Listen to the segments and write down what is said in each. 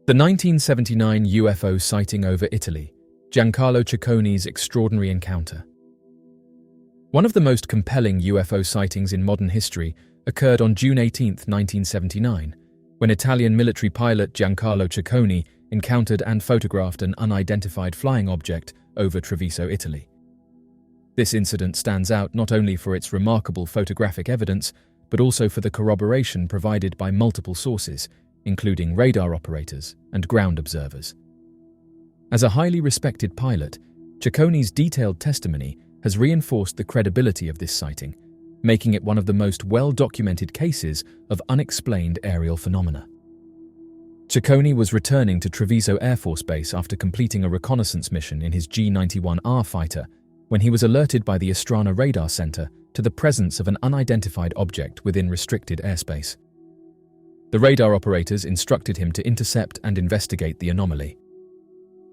The 1979 UFO sighting over Italy, Giancarlo Cecconi's extraordinary encounter. One of the most compelling UFO sightings in modern history occurred on June 18, 1979, when Italian military pilot Giancarlo Cecconi encountered and photographed an unidentified flying object over Treviso, Italy. This incident stands out not only for its remarkable photographic evidence, but also for the corroboration provided by multiple sources, including radar operators and ground observers. As a highly respected pilot, Cecconi's detailed testimony has reinforced the credibility of this sighting, making it one of the most well-documented cases of unexplained aerial phenomena. Cecconi was returning to Treviso Air Force Base after completing a reconnaissance mission in his G-91R fighter when he was alerted by the Astrana Radar Center to the presence of an unidentified object within restricted airspace. The radar operators instructed him to intercept and investigate the anomaly.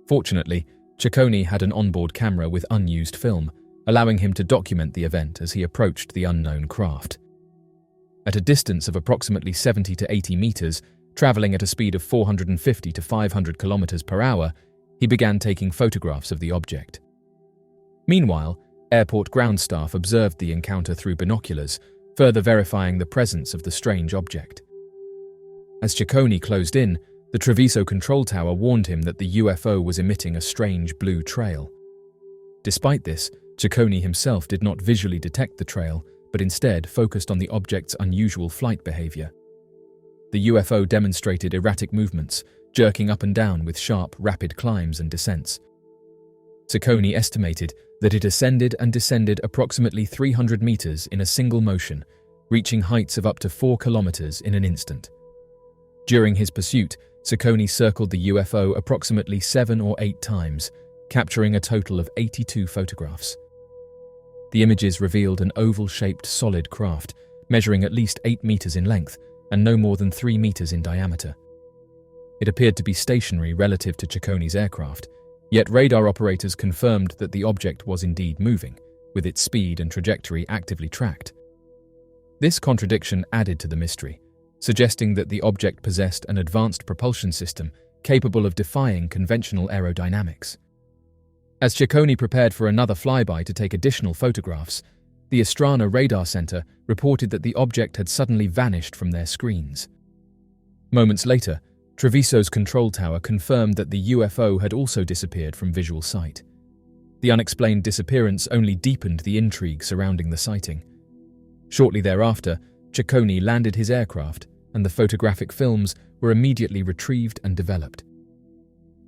Fortunately, Cecconi had an onboard camera with unused film, allowing him to document the event as he approached the unknown craft. At a distance of approximately 70 to 80 meters, traveling at a speed of 450 to 500 kilometers per hour, he began taking photographs of the object. Meanwhile, airport ground staff observed the encounter through binoculars, further verifying the presence of the strange object. As Cecconi closed in, the Treviso control tower warned him that the UFO was emitting a strange blue trail. Despite this, Cecconi himself did not visually detect the trail, but instead focused on the object's unusual flight behavior. The UFO demonstrated erratic movements, jerking up and down with sharp, rapid climbs and descents. Cecconi estimated that it ascended and descended approximately 300 meters in a single motion, reaching heights of up to 4 kilometers in an instant. During his pursuit, Cecconi circled the UFO approximately 7 or 8 times, capturing a total of 82 photographs. The images revealed an oval-shaped solid craft, measuring at least 8 meters in length and no more than 3 meters in diameter. It appeared to be stationary relative to Cecconi's aircraft, yet radar operators confirmed that the object was indeed moving, with its speed and trajectory actively tracked. This contradiction added to the mystery, suggesting that the object possessed an advanced propulsion system capable of defying conventional aerodynamics. As Cecconi prepared for another flyby to take additional photographs, the Astrana Radar Center reported that the object had suddenly vanished from their screens. Moments later, Treviso's control tower confirmed that the UFO had also disappeared from visual sight. The unexplained disappearance only deepened the intrigue surrounding the sighting. Shortly thereafter, Cecconi landed his aircraft, and the photographic films were immediately retrieved and developed.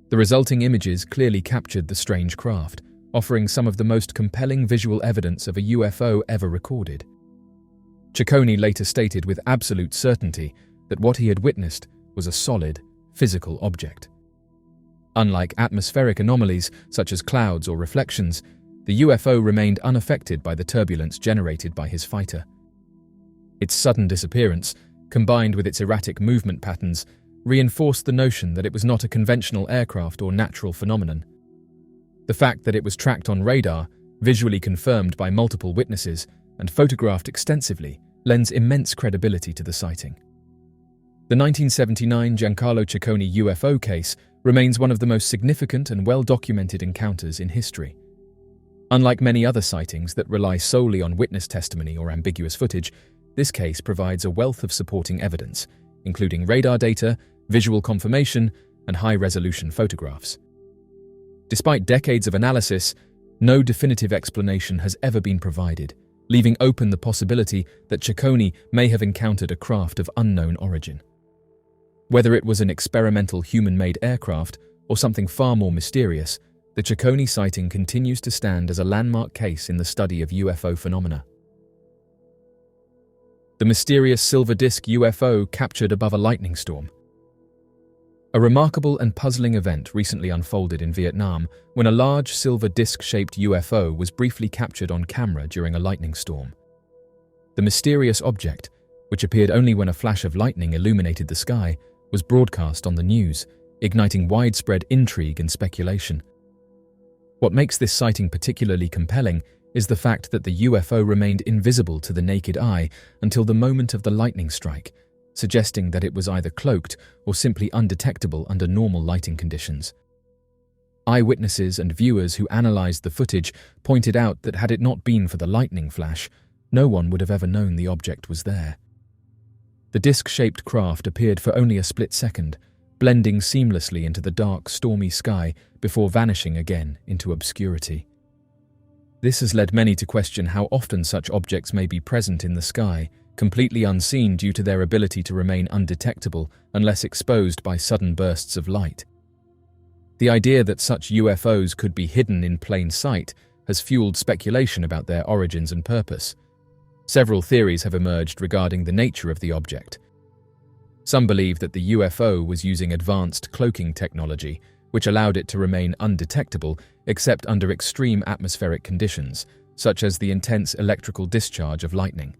The resulting images clearly captured the strange craft, offering some of the most compelling visual evidence of a UFO ever recorded. Cecconi later stated with absolute certainty that what he had witnessed was a solid, physical object. Unlike atmospheric anomalies such as clouds or reflections, the UFO remained unaffected by the turbulence generated by his fighter. Its sudden disappearance, combined with its erratic movement patterns, reinforced the notion that it was not a conventional aircraft or natural phenomenon. The fact that it was tracked on radar, visually confirmed by multiple witnesses, and photographed extensively lends immense credibility to the sighting. The 1979 Giancarlo Cecconi UFO case remains one of the most significant and well-documented encounters in history. Unlike many other sightings that rely solely on witness testimony or ambiguous footage, this case provides a wealth of supporting evidence, including radar data, visual confirmation, and high-resolution photographs. Despite decades of analysis, no definitive explanation has ever been provided, leaving open the possibility that Cecconi may have encountered a craft of unknown origin. Whether it was an experimental human-made aircraft or something far more mysterious, the Cecconi sighting continues to stand as a landmark case in the study of UFO phenomena. The mysterious silver disk UFO captured above a lightning storm. A remarkable and puzzling event recently unfolded in Vietnam when a large silver disc-shaped UFO was briefly captured on camera during a lightning storm. The mysterious object, which appeared only when a flash of lightning illuminated the sky, was broadcast on the news, igniting widespread intrigue and speculation. What makes this sighting particularly compelling is the fact that the UFO remained invisible to the naked eye until the moment of the lightning strike, suggesting that it was either cloaked or simply undetectable under normal lighting conditions. Eyewitnesses and viewers who analysed the footage pointed out that had it not been for the lightning flash, no one would have ever known the object was there. The disc-shaped craft appeared for only a split second, blending seamlessly into the dark, stormy sky before vanishing again into obscurity. This has led many to question how often such objects may be present in the sky, completely unseen due to their ability to remain undetectable unless exposed by sudden bursts of light. The idea that such UFOs could be hidden in plain sight has fueled speculation about their origins and purpose. Several theories have emerged regarding the nature of the object. Some believe that the UFO was using advanced cloaking technology, which allowed it to remain undetectable except under extreme atmospheric conditions, such as the intense electrical discharge of lightning.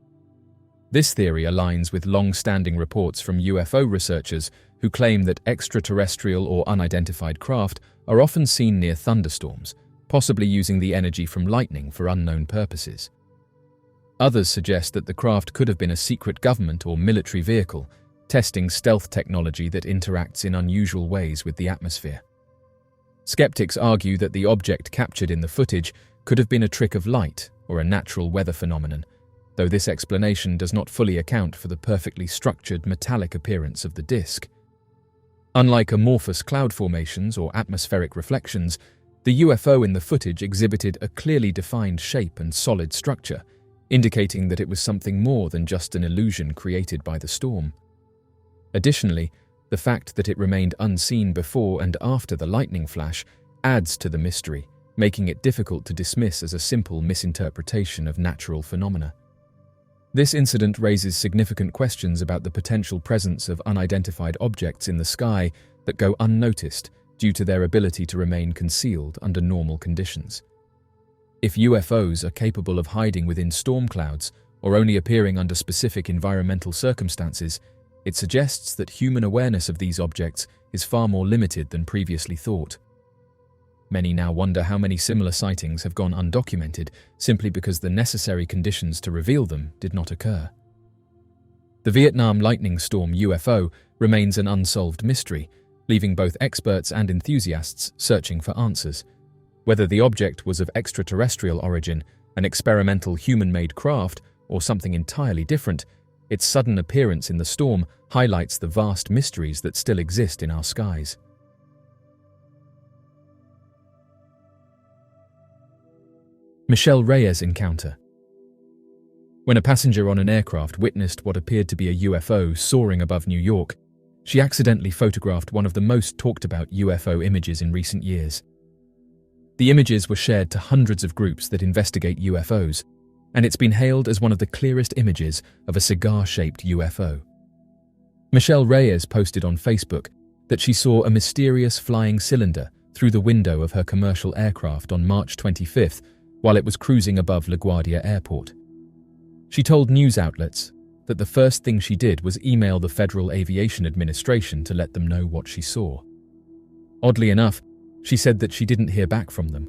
This theory aligns with long-standing reports from UFO researchers who claim that extraterrestrial or unidentified craft are often seen near thunderstorms, possibly using the energy from lightning for unknown purposes. Others suggest that the craft could have been a secret government or military vehicle, testing stealth technology that interacts in unusual ways with the atmosphere. Skeptics argue that the object captured in the footage could have been a trick of light or a natural weather phenomenon, though this explanation does not fully account for the perfectly structured metallic appearance of the disk. Unlike amorphous cloud formations or atmospheric reflections, the UFO in the footage exhibited a clearly defined shape and solid structure, indicating that it was something more than just an illusion created by the storm. Additionally, the fact that it remained unseen before and after the lightning flash adds to the mystery, making it difficult to dismiss as a simple misinterpretation of natural phenomena. This incident raises significant questions about the potential presence of unidentified objects in the sky that go unnoticed due to their ability to remain concealed under normal conditions. If UFOs are capable of hiding within storm clouds or only appearing under specific environmental circumstances, it suggests that human awareness of these objects is far more limited than previously thought. Many now wonder how many similar sightings have gone undocumented simply because the necessary conditions to reveal them did not occur. The Vietnam lightning storm UFO remains an unsolved mystery, leaving both experts and enthusiasts searching for answers. Whether the object was of extraterrestrial origin, an experimental human-made craft, or something entirely different, its sudden appearance in the storm highlights the vast mysteries that still exist in our skies. Michelle Reyes encounter. When a passenger on an aircraft witnessed what appeared to be a UFO soaring above New York, she accidentally photographed one of the most talked about UFO images in recent years. The images were shared to hundreds of groups that investigate UFOs, and it's been hailed as one of the clearest images of a cigar-shaped UFO. Michelle Reyes posted on Facebook that she saw a mysterious flying cylinder through the window of her commercial aircraft on March 25th while it was cruising above LaGuardia Airport. She told news outlets that the first thing she did was email the Federal Aviation Administration to let them know what she saw. Oddly enough, she said that she didn't hear back from them.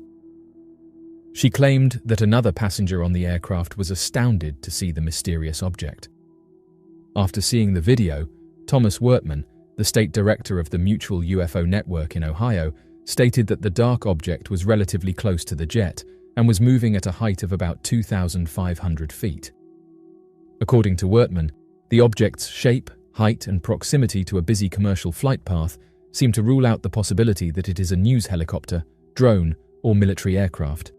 She claimed that another passenger on the aircraft was astounded to see the mysterious object. After seeing the video, Thomas Wertman, the state director of the Mutual UFO Network in Ohio, stated that the dark object was relatively close to the jet and was moving at a height of about 2,500 feet. According to Wertman, the object's shape, height, and proximity to a busy commercial flight path seem to rule out the possibility that it is a news helicopter, drone, or military aircraft.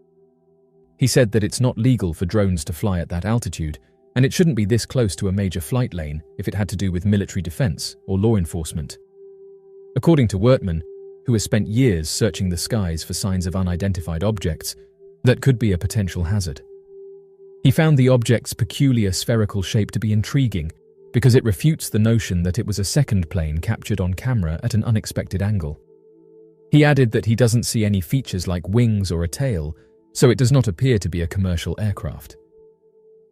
He said that it's not legal for drones to fly at that altitude, and it shouldn't be this close to a major flight lane if it had to do with military defense or law enforcement. According to Wertman, who has spent years searching the skies for signs of unidentified objects, that could be a potential hazard. He found the object's peculiar spherical shape to be intriguing because it refutes the notion that it was a second plane captured on camera at an unexpected angle. He added that he doesn't see any features like wings or a tail, so it does not appear to be a commercial aircraft.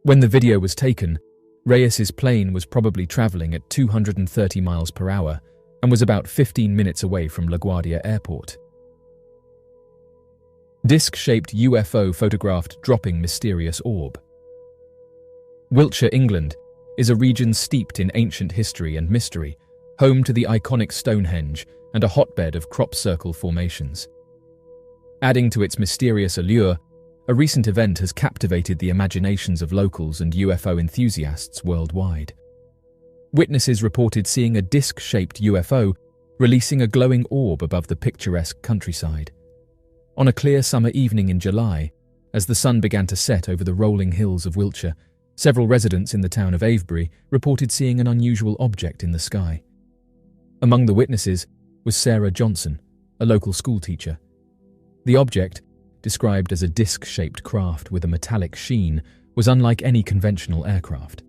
When the video was taken, Reyes's plane was probably traveling at 230 miles per hour and was about 15 minutes away from LaGuardia Airport. Disc-shaped UFO photographed dropping mysterious orb. Wiltshire, England, is a region steeped in ancient history and mystery, home to the iconic Stonehenge and a hotbed of crop circle formations. Adding to its mysterious allure, a recent event has captivated the imaginations of locals and UFO enthusiasts worldwide. Witnesses reported seeing a disc-shaped UFO releasing a glowing orb above the picturesque countryside. On a clear summer evening in July, as the sun began to set over the rolling hills of Wiltshire, several residents in the town of Avebury reported seeing an unusual object in the sky. Among the witnesses was Sarah Johnson, a local schoolteacher. The object, described as a disc-shaped craft with a metallic sheen, was unlike any conventional aircraft.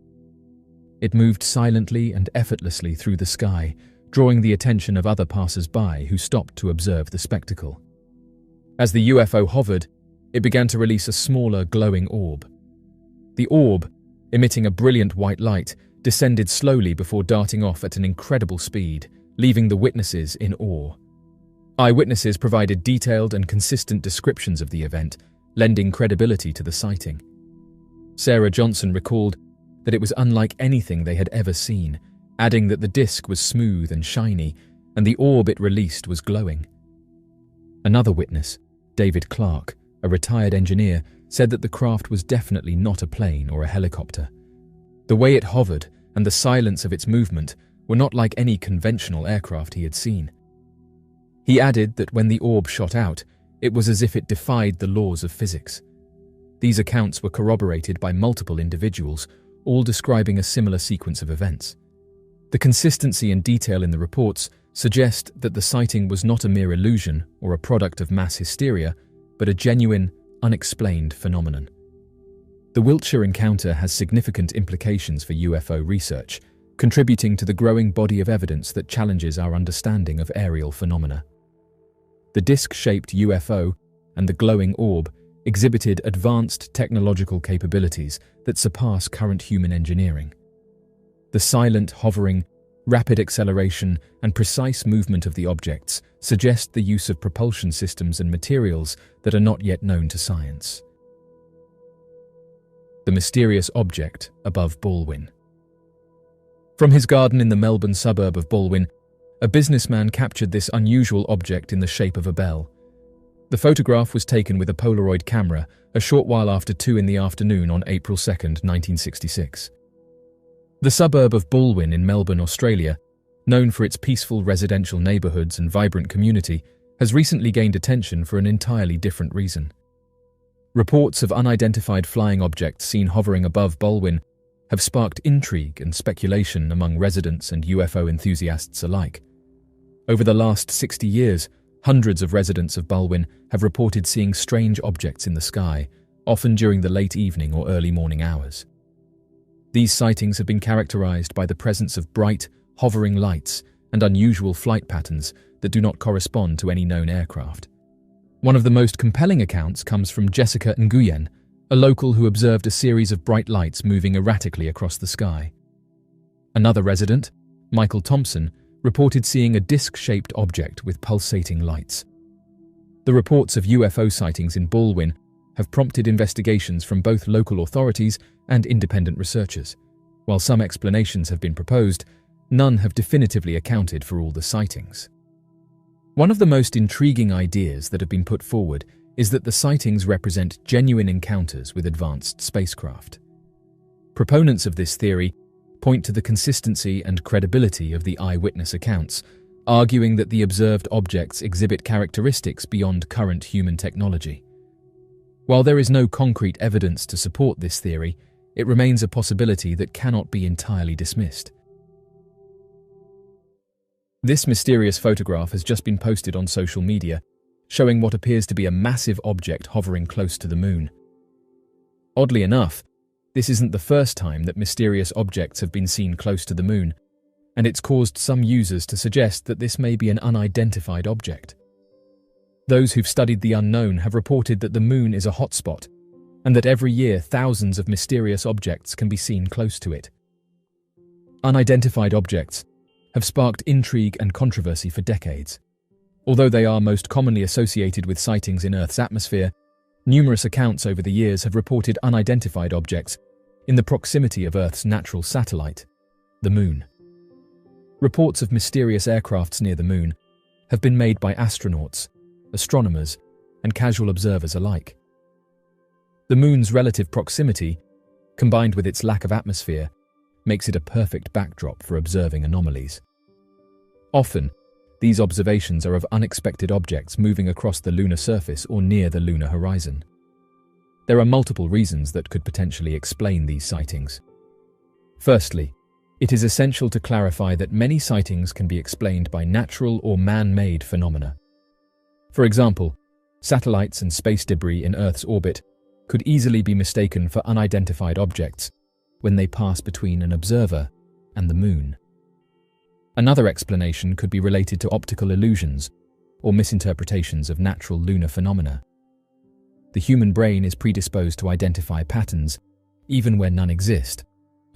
It moved silently and effortlessly through the sky, drawing the attention of other passers-by who stopped to observe the spectacle. As the UFO hovered, it began to release a smaller, glowing orb. The orb, emitting a brilliant white light, descended slowly before darting off at an incredible speed, leaving the witnesses in awe. Eyewitnesses provided detailed and consistent descriptions of the event, lending credibility to the sighting. Sarah Johnson recalled that it was unlike anything they had ever seen, adding that the disc was smooth and shiny, and the orb it released was glowing. Another witness, David Clark, a retired engineer, said that the craft was definitely not a plane or a helicopter. The way it hovered and the silence of its movement were not like any conventional aircraft he had seen. He added that when the orb shot out, it was as if it defied the laws of physics. These accounts were corroborated by multiple individuals, all describing a similar sequence of events. The consistency and detail in the reports suggest that the sighting was not a mere illusion or a product of mass hysteria, but a genuine, unexplained phenomenon. The Wiltshire encounter has significant implications for UFO research, contributing to the growing body of evidence that challenges our understanding of aerial phenomena. The disc-shaped UFO and the glowing orb exhibited advanced technological capabilities that surpass current human engineering. The silent, hovering, rapid acceleration, and precise movement of the objects suggest the use of propulsion systems and materials that are not yet known to science. The mysterious object above Baldwin. From his garden in the Melbourne suburb of Baldwin, a businessman captured this unusual object in the shape of a bell. The photograph was taken with a Polaroid camera a short while after 2 in the afternoon on April 2, 1966. The suburb of Baldwin in Melbourne, Australia, known for its peaceful residential neighbourhoods and vibrant community, has recently gained attention for an entirely different reason. Reports of unidentified flying objects seen hovering above Baldwin have sparked intrigue and speculation among residents and UFO enthusiasts alike. Over the last 60 years, hundreds of residents of Baldwin have reported seeing strange objects in the sky, often during the late evening or early morning hours. These sightings have been characterized by the presence of bright, hovering lights and unusual flight patterns that do not correspond to any known aircraft. One of the most compelling accounts comes from Jessica Nguyen, a local who observed a series of bright lights moving erratically across the sky. Another resident, Michael Thompson, reported seeing a disc-shaped object with pulsating lights. The reports of UFO sightings in Baldwin have prompted investigations from both local authorities and independent researchers. While some explanations have been proposed, none have definitively accounted for all the sightings. One of the most intriguing ideas that have been put forward is that the sightings represent genuine encounters with advanced spacecraft. Proponents of this theory point to the consistency and credibility of the eyewitness accounts, arguing that the observed objects exhibit characteristics beyond current human technology. While there is no concrete evidence to support this theory, it remains a possibility that cannot be entirely dismissed. This mysterious photograph has just been posted on social media, showing what appears to be a massive object hovering close to the moon. Oddly enough, this isn't the first time that mysterious objects have been seen close to the moon, and it's caused some users to suggest that this may be an unidentified object. Those who've studied the unknown have reported that the moon is a hotspot, and that every year thousands of mysterious objects can be seen close to it. Unidentified objects have sparked intrigue and controversy for decades. Although they are most commonly associated with sightings in Earth's atmosphere, numerous accounts over the years have reported unidentified objects in the proximity of Earth's natural satellite, the Moon. Reports of mysterious aircrafts near the Moon have been made by astronauts, astronomers, and casual observers alike. The Moon's relative proximity, combined with its lack of atmosphere, makes it a perfect backdrop for observing anomalies. Often, these observations are of unexpected objects moving across the lunar surface or near the lunar horizon. There are multiple reasons that could potentially explain these sightings. Firstly, it is essential to clarify that many sightings can be explained by natural or man-made phenomena. For example, satellites and space debris in Earth's orbit could easily be mistaken for unidentified objects when they pass between an observer and the Moon. Another explanation could be related to optical illusions or misinterpretations of natural lunar phenomena. The human brain is predisposed to identify patterns, even where none exist,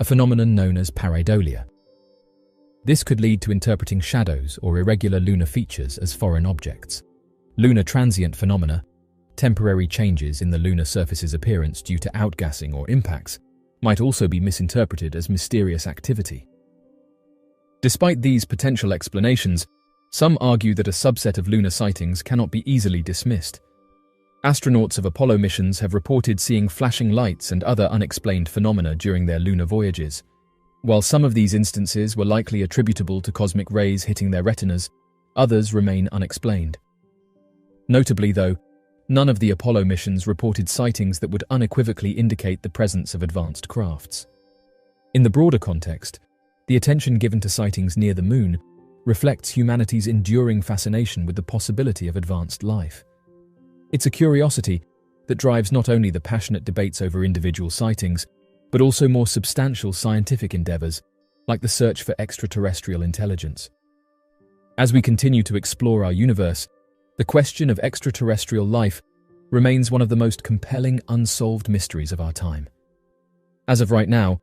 a phenomenon known as pareidolia. This could lead to interpreting shadows or irregular lunar features as foreign objects. Lunar transient phenomena, temporary changes in the lunar surface's appearance due to outgassing or impacts, might also be misinterpreted as mysterious activity. Despite these potential explanations, some argue that a subset of lunar sightings cannot be easily dismissed. Astronauts of Apollo missions have reported seeing flashing lights and other unexplained phenomena during their lunar voyages. While some of these instances were likely attributable to cosmic rays hitting their retinas, others remain unexplained. Notably, though, none of the Apollo missions reported sightings that would unequivocally indicate the presence of advanced crafts. In the broader context, the attention given to sightings near the Moon reflects humanity's enduring fascination with the possibility of advanced life. It's a curiosity that drives not only the passionate debates over individual sightings, but also more substantial scientific endeavors, like the search for extraterrestrial intelligence. As we continue to explore our universe, the question of extraterrestrial life remains one of the most compelling unsolved mysteries of our time. As of right now,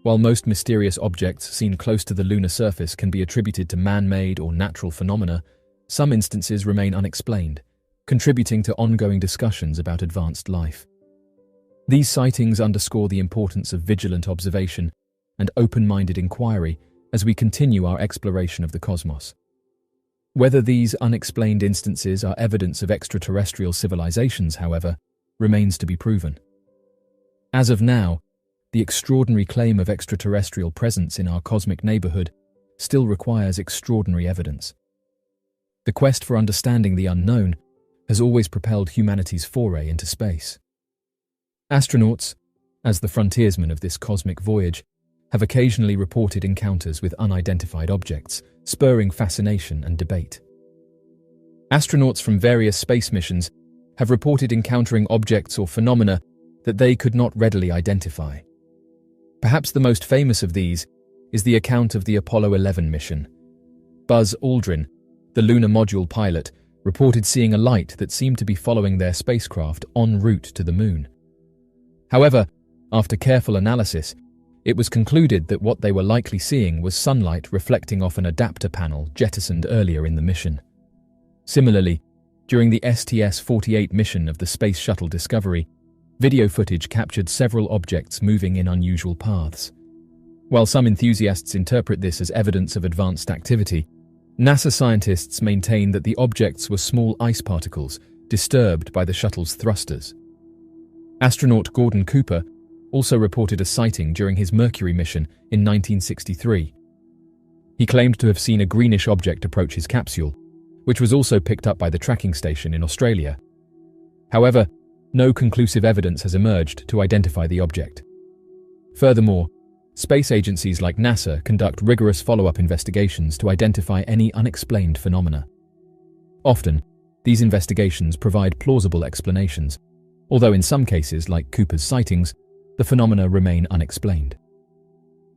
while most mysterious objects seen close to the lunar surface can be attributed to man-made or natural phenomena, some instances remain unexplained, contributing to ongoing discussions about advanced life. These sightings underscore the importance of vigilant observation and open-minded inquiry as we continue our exploration of the cosmos. Whether these unexplained instances are evidence of extraterrestrial civilizations, however, remains to be proven. As of now, the extraordinary claim of extraterrestrial presence in our cosmic neighborhood still requires extraordinary evidence. The quest for understanding the unknown has always propelled humanity's foray into space. Astronauts, as the frontiersmen of this cosmic voyage, have occasionally reported encounters with unidentified objects, spurring fascination and debate. Astronauts from various space missions have reported encountering objects or phenomena that they could not readily identify. Perhaps the most famous of these is the account of the Apollo 11 mission. Buzz Aldrin, the lunar module pilot, reported seeing a light that seemed to be following their spacecraft en route to the Moon. However, after careful analysis, it was concluded that what they were likely seeing was sunlight reflecting off an adapter panel jettisoned earlier in the mission. Similarly, during the STS-48 mission of the Space Shuttle Discovery, video footage captured several objects moving in unusual paths. While some enthusiasts interpret this as evidence of advanced activity, NASA scientists maintain that the objects were small ice particles disturbed by the shuttle's thrusters. Astronaut Gordon Cooper also reported a sighting during his Mercury mission in 1963. He claimed to have seen a greenish object approach his capsule, which was also picked up by the tracking station in Australia. However, no conclusive evidence has emerged to identify the object. Furthermore, space agencies like NASA conduct rigorous follow-up investigations to identify any unexplained phenomena. Often, these investigations provide plausible explanations, although in some cases, like Cooper's sightings, the phenomena remain unexplained.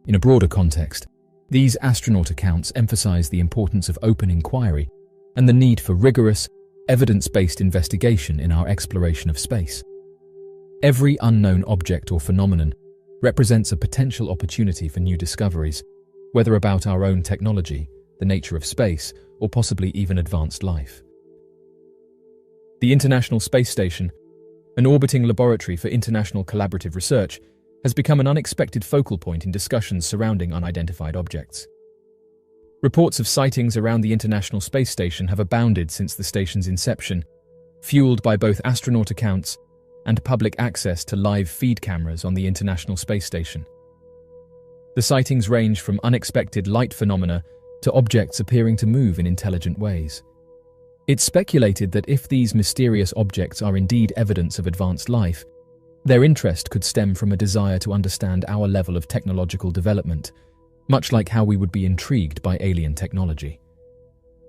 In a broader context, these astronaut accounts emphasize the importance of open inquiry and the need for rigorous, evidence-based investigation in our exploration of space. Every unknown object or phenomenon represents a potential opportunity for new discoveries, whether about our own technology, the nature of space, or possibly even advanced life. The International Space Station, an orbiting laboratory for international collaborative research, has become an unexpected focal point in discussions surrounding unidentified objects. Reports of sightings around the International Space Station have abounded since the station's inception, fueled by both astronaut accounts and public access to live feed cameras on the International Space Station. The sightings range from unexpected light phenomena to objects appearing to move in intelligent ways. It's speculated that if these mysterious objects are indeed evidence of advanced life, their interest could stem from a desire to understand our level of technological development, much like how we would be intrigued by alien technology.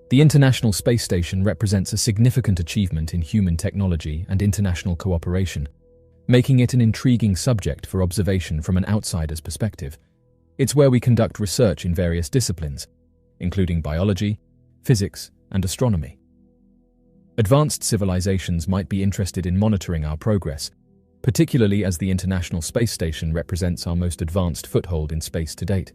The International Space Station represents a significant achievement in human technology and international cooperation, making it an intriguing subject for observation from an outsider's perspective. It's where we conduct research in various disciplines, including biology, physics, and astronomy. Advanced civilizations might be interested in monitoring our progress, particularly as the International Space Station represents our most advanced foothold in space to date.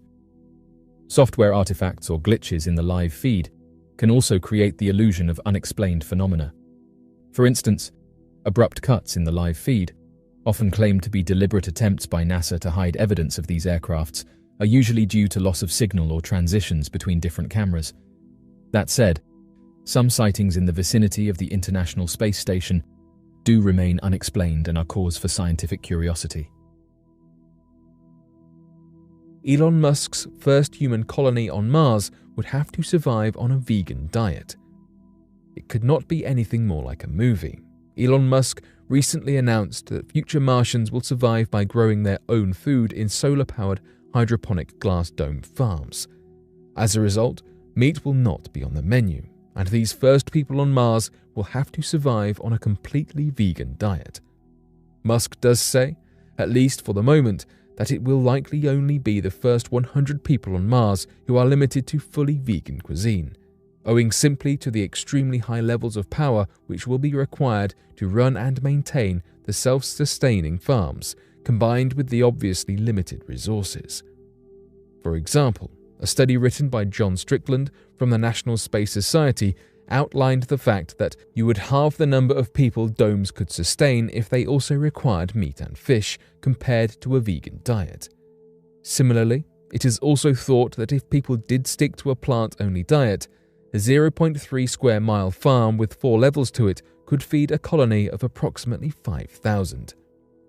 Software artifacts or glitches in the live feed can also create the illusion of unexplained phenomena. For instance, abrupt cuts in the live feed, often claimed to be deliberate attempts by NASA to hide evidence of these aircrafts, are usually due to loss of signal or transitions between different cameras. That said, some sightings in the vicinity of the International Space Station do remain unexplained and are cause for scientific curiosity. Elon Musk's first human colony on Mars would have to survive on a vegan diet. It could not be anything more like a movie. Elon Musk recently announced that future Martians will survive by growing their own food in solar-powered hydroponic glass dome farms. As a result, meat will not be on the menu, and these first people on Mars will have to survive on a completely vegan diet. Musk does say, at least for the moment, that it will likely only be the first 100 people on Mars who are limited to fully vegan cuisine, owing simply to the extremely high levels of power which will be required to run and maintain the self-sustaining farms, combined with the obviously limited resources. For example, a study written by John Strickland from the National Space Society outlined the fact that you would halve the number of people domes could sustain if they also required meat and fish compared to a vegan diet. Similarly, it is also thought that if people did stick to a plant-only diet, a 0.3 square mile farm with 4 levels to it could feed a colony of approximately 5,000.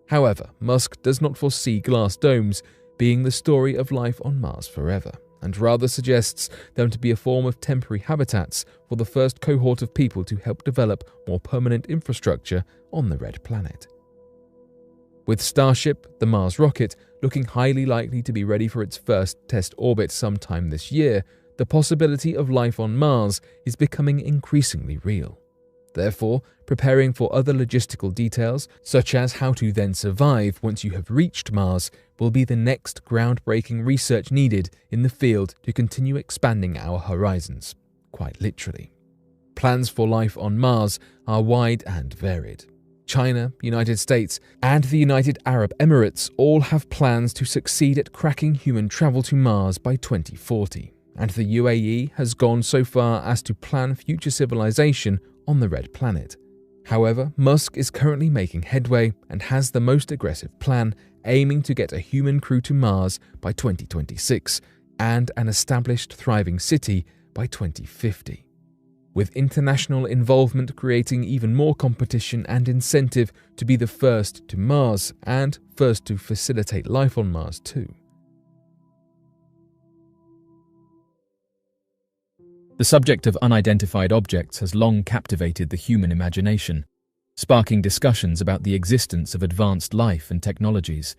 However, Musk does not foresee glass domes being the story of life on Mars forever, and rather suggests them to be a form of temporary habitats for the first cohort of people to help develop more permanent infrastructure on the red planet. With Starship, the Mars rocket, looking highly likely to be ready for its first test orbit sometime this year, the possibility of life on Mars is becoming increasingly real. Therefore, preparing for other logistical details, such as how to then survive once you have reached Mars, will be the next groundbreaking research needed in the field to continue expanding our horizons, quite literally. Plans for life on Mars are wide and varied. China, United States, and the United Arab Emirates all have plans to succeed at cracking human travel to Mars by 2040, and the UAE has gone so far as to plan future civilization on the red planet. However, Musk is currently making headway and has the most aggressive plan, aiming to get a human crew to Mars by 2026 and an established thriving city by 2050. With international involvement creating even more competition and incentive to be the first to Mars and first to facilitate life on Mars too. The subject of unidentified objects has long captivated the human imagination, sparking discussions about the existence of advanced life and technologies.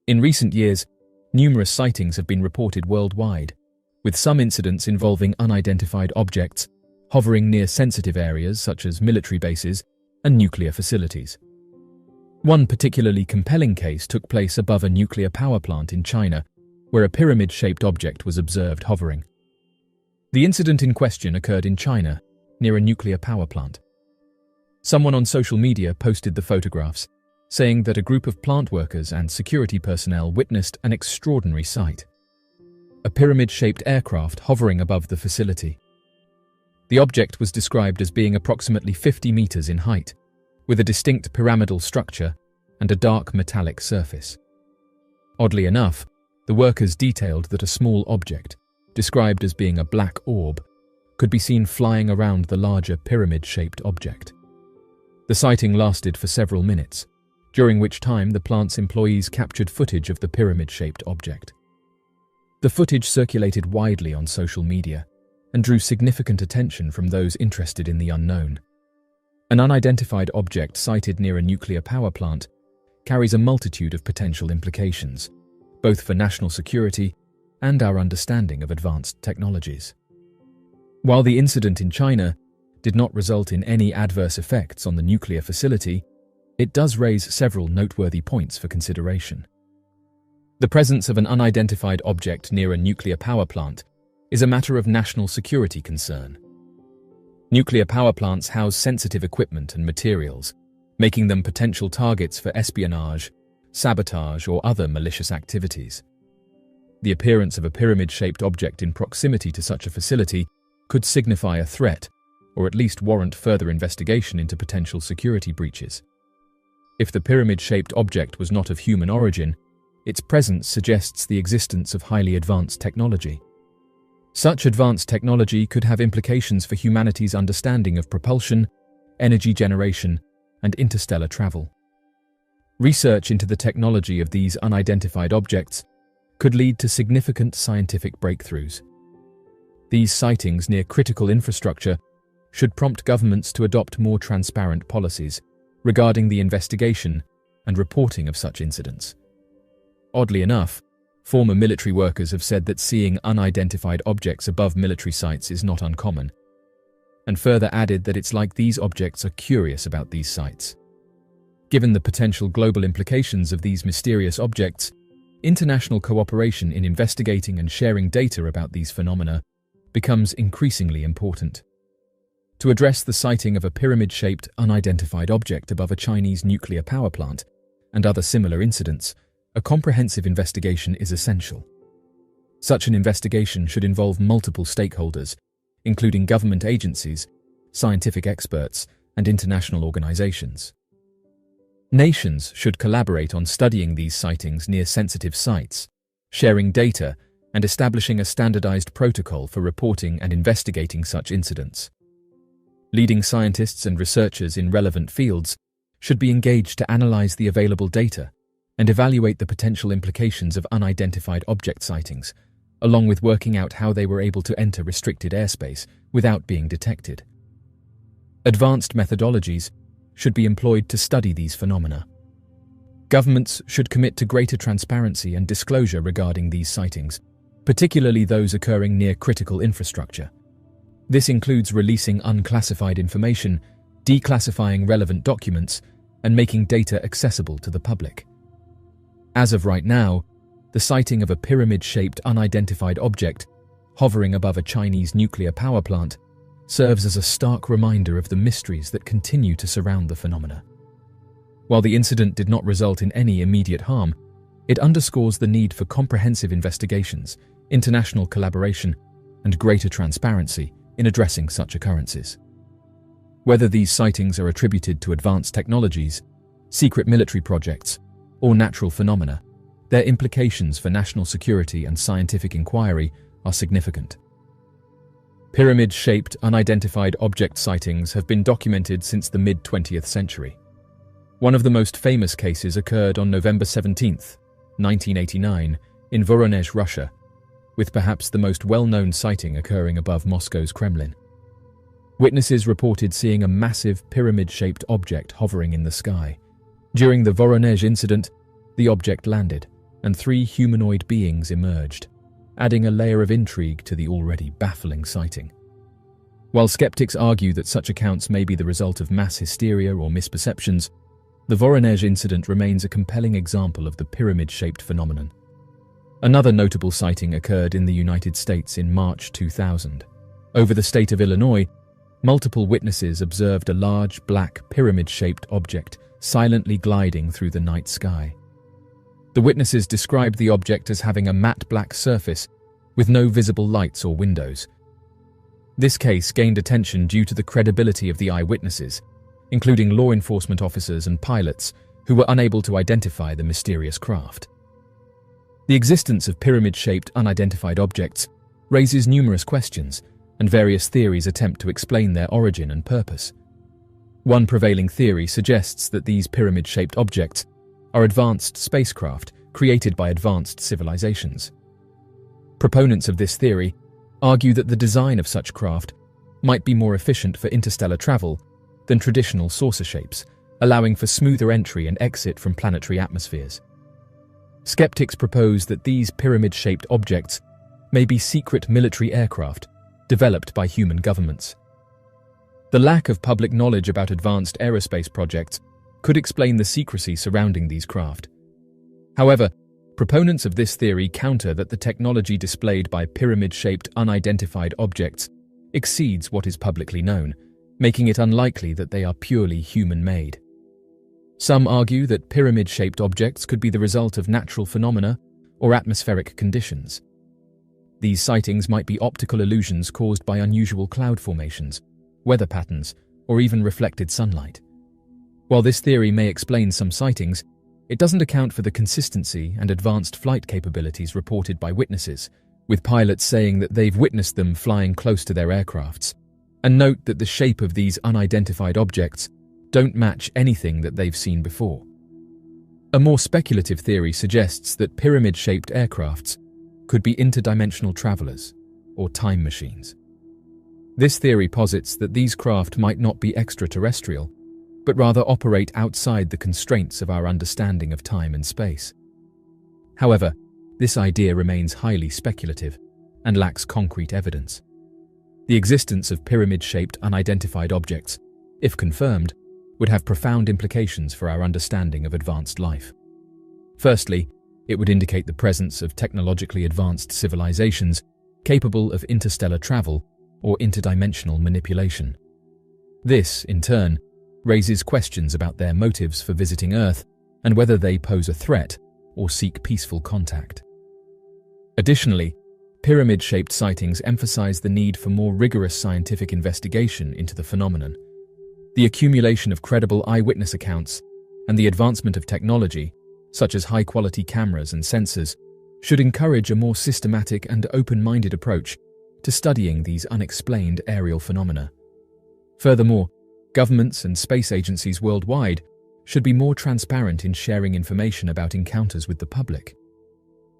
In recent years, numerous sightings have been reported worldwide, with some incidents involving unidentified objects hovering near sensitive areas such as military bases and nuclear facilities. One particularly compelling case took place above a nuclear power plant in China, where a pyramid-shaped object was observed hovering. The incident in question occurred in China, near a nuclear power plant. Someone on social media posted the photographs, saying that a group of plant workers and security personnel witnessed an extraordinary sight: a pyramid-shaped aircraft hovering above the facility. The object was described as being approximately 50 meters in height, with a distinct pyramidal structure and a dark metallic surface. Oddly enough, the workers detailed that a small object, described as being a black orb, could be seen flying around the larger pyramid-shaped object. The sighting lasted for several minutes, during which time the plant's employees captured footage of the pyramid-shaped object. The footage circulated widely on social media and drew significant attention from those interested in the unknown. An unidentified object sighted near a nuclear power plant carries a multitude of potential implications, both for national security and our understanding of advanced technologies. While the incident in China did not result in any adverse effects on the nuclear facility, it does raise several noteworthy points for consideration. The presence of an unidentified object near a nuclear power plant is a matter of national security concern. Nuclear power plants house sensitive equipment and materials, making them potential targets for espionage, sabotage, or other malicious activities. The appearance of a pyramid-shaped object in proximity to such a facility could signify a threat, or at least warrant further investigation into potential security breaches. If the pyramid-shaped object was not of human origin, its presence suggests the existence of highly advanced technology. Such advanced technology could have implications for humanity's understanding of propulsion, energy generation, and interstellar travel. Research into the technology of these unidentified objects could lead to significant scientific breakthroughs. These sightings near critical infrastructure should prompt governments to adopt more transparent policies regarding the investigation and reporting of such incidents. Oddly enough, former military workers have said that seeing unidentified objects above military sites is not uncommon, and further added that it's like these objects are curious about these sites. Given the potential global implications of these mysterious objects, international cooperation in investigating and sharing data about these phenomena becomes increasingly important. To address the sighting of a pyramid-shaped, unidentified object above a Chinese nuclear power plant and other similar incidents, a comprehensive investigation is essential. Such an investigation should involve multiple stakeholders, including government agencies, scientific experts, and international organizations. Nations should collaborate on studying these sightings near sensitive sites, sharing data, and establishing a standardized protocol for reporting and investigating such incidents. Leading scientists and researchers in relevant fields should be engaged to analyze the available data and evaluate the potential implications of unidentified object sightings, along with working out how they were able to enter restricted airspace without being detected. Advanced methodologies should be employed to study these phenomena. Governments should commit to greater transparency and disclosure regarding these sightings, particularly those occurring near critical infrastructure. This includes releasing unclassified information, declassifying relevant documents, and making data accessible to the public. As of right now, the sighting of a pyramid-shaped unidentified object hovering above a Chinese nuclear power plant serves as a stark reminder of the mysteries that continue to surround the phenomena. While the incident did not result in any immediate harm, it underscores the need for comprehensive investigations, international collaboration, and greater transparency in addressing such occurrences. Whether these sightings are attributed to advanced technologies, secret military projects, or natural phenomena, their implications for national security and scientific inquiry are significant. Pyramid-shaped, unidentified object sightings have been documented since the mid-20th century. One of the most famous cases occurred on November 17, 1989, in Voronezh, Russia, with perhaps the most well-known sighting occurring above Moscow's Kremlin. Witnesses reported seeing a massive pyramid-shaped object hovering in the sky. During the Voronezh incident, the object landed, and 3 humanoid beings emerged, adding a layer of intrigue to the already baffling sighting. While skeptics argue that such accounts may be the result of mass hysteria or misperceptions, the Voronezh incident remains a compelling example of the pyramid-shaped phenomenon. Another notable sighting occurred in the United States in March 2000. Over the state of Illinois, multiple witnesses observed a large black pyramid-shaped object silently gliding through the night sky. The witnesses described the object as having a matte black surface with no visible lights or windows. This case gained attention due to the credibility of the eyewitnesses, including law enforcement officers and pilots who were unable to identify the mysterious craft. The existence of pyramid-shaped unidentified objects raises numerous questions, and various theories attempt to explain their origin and purpose. One prevailing theory suggests that these pyramid-shaped objects are advanced spacecraft created by advanced civilizations. Proponents of this theory argue that the design of such craft might be more efficient for interstellar travel than traditional saucer shapes, allowing for smoother entry and exit from planetary atmospheres. Skeptics propose that these pyramid-shaped objects may be secret military aircraft developed by human governments. The lack of public knowledge about advanced aerospace projects could explain the secrecy surrounding these craft. However, proponents of this theory counter that the technology displayed by pyramid-shaped unidentified objects exceeds what is publicly known, making it unlikely that they are purely human-made. Some argue that pyramid-shaped objects could be the result of natural phenomena or atmospheric conditions. These sightings might be optical illusions caused by unusual cloud formations, weather patterns, or even reflected sunlight. While this theory may explain some sightings, it doesn't account for the consistency and advanced flight capabilities reported by witnesses, with pilots saying that they've witnessed them flying close to their aircrafts. And note that the shape of these unidentified objects don't match anything that they've seen before. A more speculative theory suggests that pyramid-shaped aircrafts could be interdimensional travelers, or time machines. This theory posits that these craft might not be extraterrestrial, but rather operate outside the constraints of our understanding of time and space. However, this idea remains highly speculative and lacks concrete evidence. The existence of pyramid-shaped unidentified objects, if confirmed, would have profound implications for our understanding of advanced life. Firstly, it would indicate the presence of technologically advanced civilizations capable of interstellar travel or interdimensional manipulation. This, in turn, raises questions about their motives for visiting Earth and whether they pose a threat or seek peaceful contact. Additionally, pyramid-shaped sightings emphasize the need for more rigorous scientific investigation into the phenomenon. The accumulation of credible eyewitness accounts and the advancement of technology, such as high-quality cameras and sensors, should encourage a more systematic and open-minded approach to studying these unexplained aerial phenomena. Furthermore, governments and space agencies worldwide should be more transparent in sharing information about encounters with the public.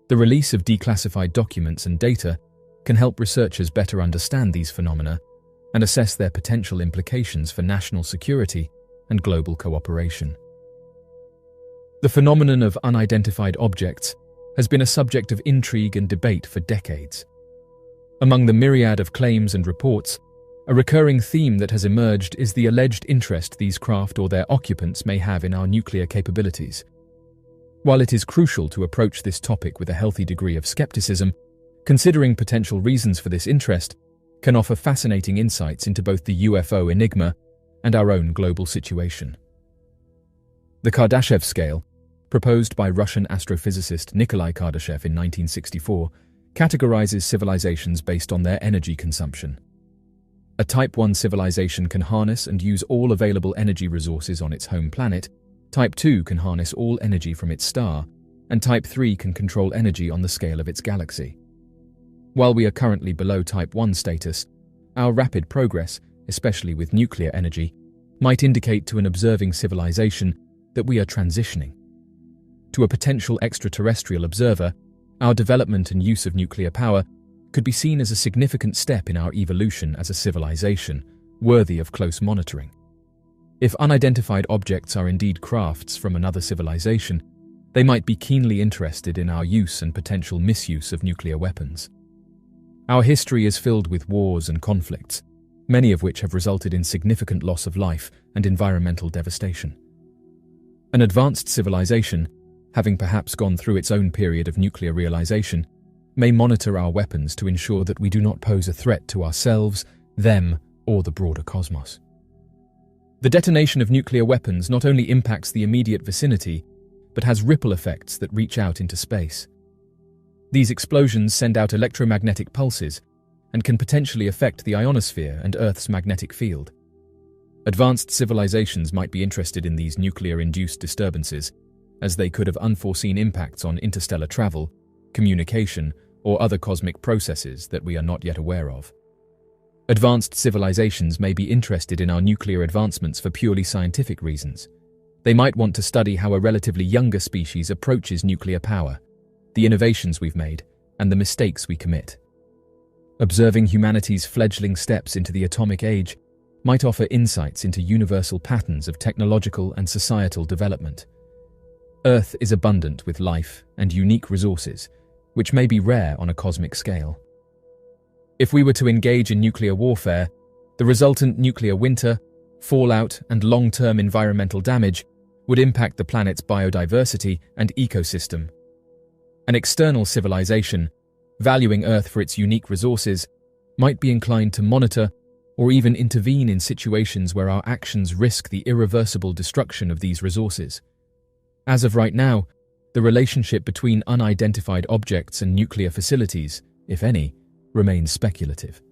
The release of declassified documents and data can help researchers better understand these phenomena and assess their potential implications for national security and global cooperation. The phenomenon of unidentified objects has been a subject of intrigue and debate for decades. Among the myriad of claims and reports, a recurring theme that has emerged is the alleged interest these craft or their occupants may have in our nuclear capabilities. While it is crucial to approach this topic with a healthy degree of skepticism, considering potential reasons for this interest can offer fascinating insights into both the UFO enigma and our own global situation. The Kardashev scale, proposed by Russian astrophysicist Nikolai Kardashev in 1964, categorizes civilizations based on their energy consumption. A Type 1 civilization can harness and use all available energy resources on its home planet, Type 2 can harness all energy from its star, and Type 3 can control energy on the scale of its galaxy. While we are currently below Type 1 status, our rapid progress, especially with nuclear energy, might indicate to an observing civilization that we are transitioning. To a potential extraterrestrial observer, our development and use of nuclear power could be seen as a significant step in our evolution as a civilization, worthy of close monitoring. If unidentified objects are indeed crafts from another civilization, they might be keenly interested in our use and potential misuse of nuclear weapons. Our history is filled with wars and conflicts, many of which have resulted in significant loss of life and environmental devastation. An advanced civilization, having perhaps gone through its own period of nuclear realization, may monitor our weapons to ensure that we do not pose a threat to ourselves, them, or the broader cosmos. The detonation of nuclear weapons not only impacts the immediate vicinity, but has ripple effects that reach out into space. These explosions send out electromagnetic pulses and can potentially affect the ionosphere and Earth's magnetic field. Advanced civilizations might be interested in these nuclear-induced disturbances, as they could have unforeseen impacts on interstellar travel communication, or other cosmic processes that we are not yet aware of. Advanced civilizations may be interested in our nuclear advancements for purely scientific reasons. They might want to study how a relatively younger species approaches nuclear power, the innovations we've made, and the mistakes we commit. Observing humanity's fledgling steps into the atomic age might offer insights into universal patterns of technological and societal development. Earth is abundant with life and unique resources, which may be rare on a cosmic scale. If we were to engage in nuclear warfare, the resultant nuclear winter, fallout, and long-term environmental damage would impact the planet's biodiversity and ecosystem. An external civilization, valuing Earth for its unique resources, might be inclined to monitor or even intervene in situations where our actions risk the irreversible destruction of these resources. As of right now, the relationship between unidentified objects and nuclear facilities, if any, remains speculative.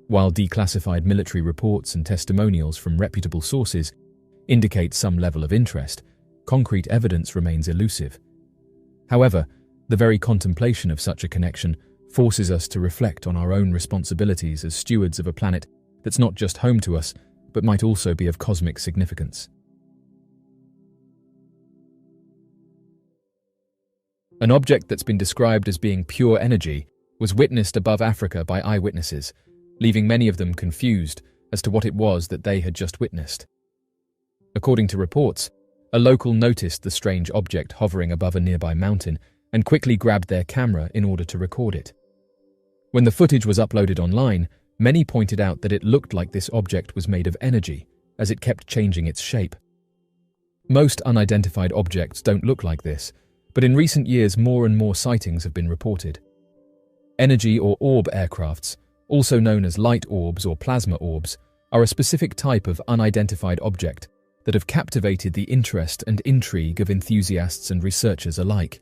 While declassified military reports and testimonials from reputable sources indicate some level of interest, concrete evidence remains elusive. However, the very contemplation of such a connection forces us to reflect on our own responsibilities as stewards of a planet that's not just home to us, but might also be of cosmic significance. An object that's been described as being pure energy was witnessed above Africa by eyewitnesses, leaving many of them confused as to what it was that they had just witnessed. According to reports, a local noticed the strange object hovering above a nearby mountain and quickly grabbed their camera in order to record it. When the footage was uploaded online, many pointed out that it looked like this object was made of energy, as it kept changing its shape. Most unidentified objects don't look like this, but in recent years more and more sightings have been reported. Energy or orb aircrafts, also known as light orbs or plasma orbs, are a specific type of unidentified object that have captivated the interest and intrigue of enthusiasts and researchers alike.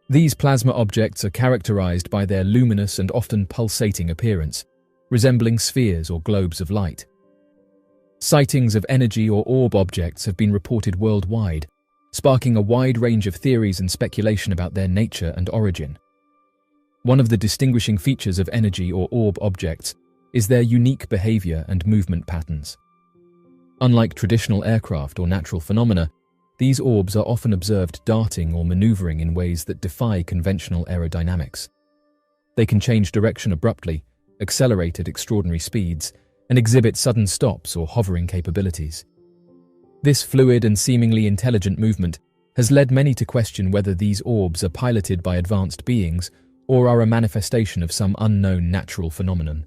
These plasma objects are characterized by their luminous and often pulsating appearance, resembling spheres or globes of light. Sightings of energy or orb objects have been reported worldwide, sparking a wide range of theories and speculation about their nature and origin. One of the distinguishing features of energy or orb objects is their unique behavior and movement patterns. Unlike traditional aircraft or natural phenomena, these orbs are often observed darting or maneuvering in ways that defy conventional aerodynamics. They can change direction abruptly, accelerate at extraordinary speeds, and exhibit sudden stops or hovering capabilities. This fluid and seemingly intelligent movement has led many to question whether these orbs are piloted by advanced beings or are a manifestation of some unknown natural phenomenon.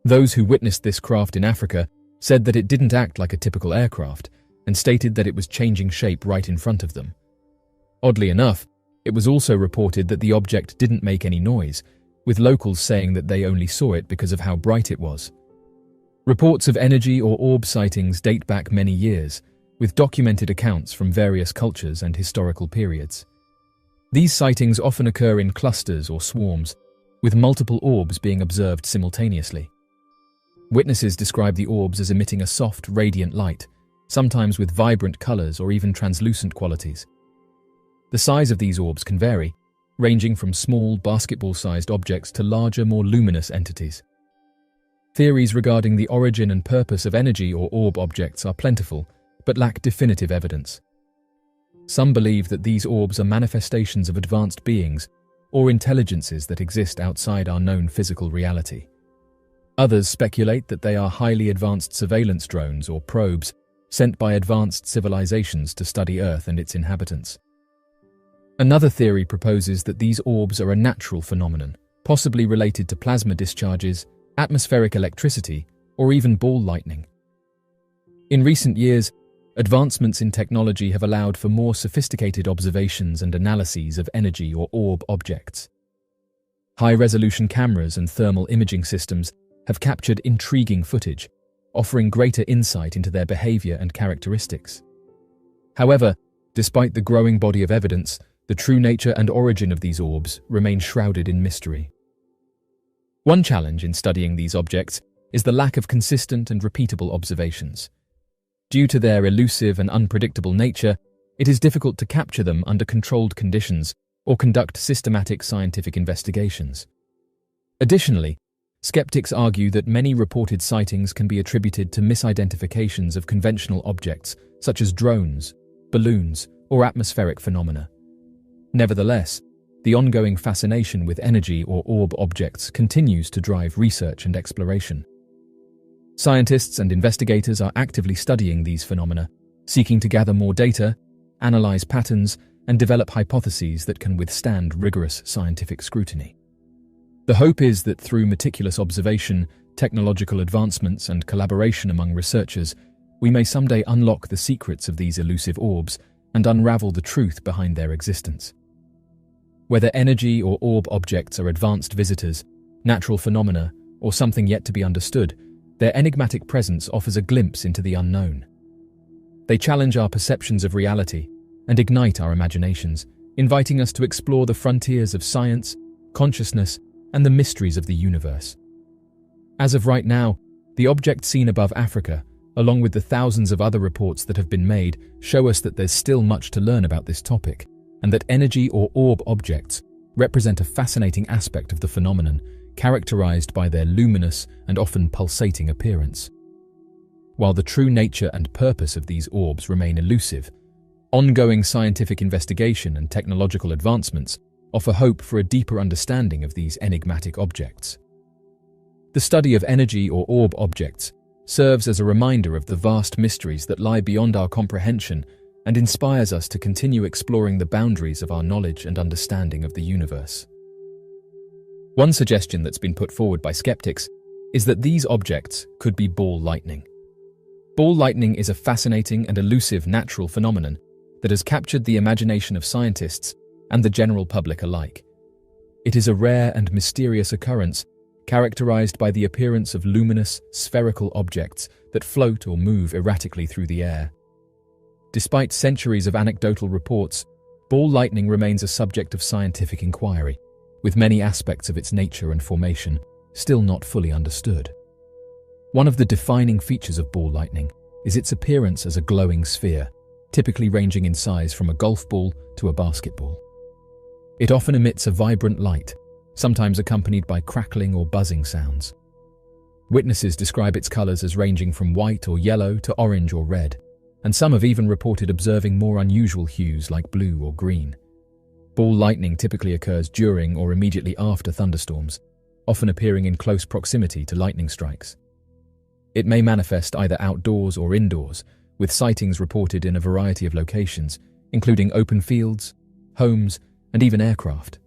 Those who witnessed this craft in Africa said that it didn't act like a typical aircraft and stated that it was changing shape right in front of them. Oddly enough, it was also reported that the object didn't make any noise, with locals saying that they only saw it because of how bright it was. Reports of energy or orb sightings date back many years, with documented accounts from various cultures and historical periods. These sightings often occur in clusters or swarms, with multiple orbs being observed simultaneously. Witnesses describe the orbs as emitting a soft, radiant light, sometimes with vibrant colors or even translucent qualities. The size of these orbs can vary, ranging from small, basketball-sized objects to larger, more luminous entities. Theories regarding the origin and purpose of energy or orb objects are plentiful, but lack definitive evidence. Some believe that these orbs are manifestations of advanced beings or intelligences that exist outside our known physical reality. Others speculate that they are highly advanced surveillance drones or probes sent by advanced civilizations to study Earth and its inhabitants. Another theory proposes that these orbs are a natural phenomenon, possibly related to plasma discharges, atmospheric electricity, or even ball lightning. In recent years, advancements in technology have allowed for more sophisticated observations and analyses of energy or orb objects. High-resolution cameras and thermal imaging systems have captured intriguing footage, offering greater insight into their behavior and characteristics. However, despite the growing body of evidence, the true nature and origin of these orbs remain shrouded in mystery. One challenge in studying these objects is the lack of consistent and repeatable observations. Due to their elusive and unpredictable nature, it is difficult to capture them under controlled conditions or conduct systematic scientific investigations. Additionally, skeptics argue that many reported sightings can be attributed to misidentifications of conventional objects such as drones, balloons, or atmospheric phenomena. Nevertheless, the ongoing fascination with energy or orb objects continues to drive research and exploration. Scientists and investigators are actively studying these phenomena, seeking to gather more data, analyze patterns, and develop hypotheses that can withstand rigorous scientific scrutiny. The hope is that through meticulous observation, technological advancements, and collaboration among researchers, we may someday unlock the secrets of these elusive orbs and unravel the truth behind their existence. Whether energy or orb objects are advanced visitors, natural phenomena, or something yet to be understood, their enigmatic presence offers a glimpse into the unknown. They challenge our perceptions of reality and ignite our imaginations, inviting us to explore the frontiers of science, consciousness, and the mysteries of the universe. As of right now, the objects seen above Africa, along with the thousands of other reports that have been made, show us that there's still much to learn about this topic, and that energy or orb objects represent a fascinating aspect of the phenomenon, characterized by their luminous and often pulsating appearance. While the true nature and purpose of these orbs remain elusive, ongoing scientific investigation and technological advancements offer hope for a deeper understanding of these enigmatic objects. The study of energy or orb objects serves as a reminder of the vast mysteries that lie beyond our comprehension and inspires us to continue exploring the boundaries of our knowledge and understanding of the universe. One suggestion that's been put forward by skeptics is that these objects could be ball lightning. Ball lightning is a fascinating and elusive natural phenomenon that has captured the imagination of scientists and the general public alike. It is a rare and mysterious occurrence characterized by the appearance of luminous, spherical objects that float or move erratically through the air. Despite centuries of anecdotal reports, ball lightning remains a subject of scientific inquiry, with many aspects of its nature and formation still not fully understood. One of the defining features of ball lightning is its appearance as a glowing sphere, typically ranging in size from a golf ball to a basketball. It often emits a vibrant light, sometimes accompanied by crackling or buzzing sounds. Witnesses describe its colors as ranging from white or yellow to orange or red, and some have even reported observing more unusual hues like blue or green. Ball lightning typically occurs during or immediately after thunderstorms, often appearing in close proximity to lightning strikes. It may manifest either outdoors or indoors, with sightings reported in a variety of locations, including open fields, homes, and even aircraft.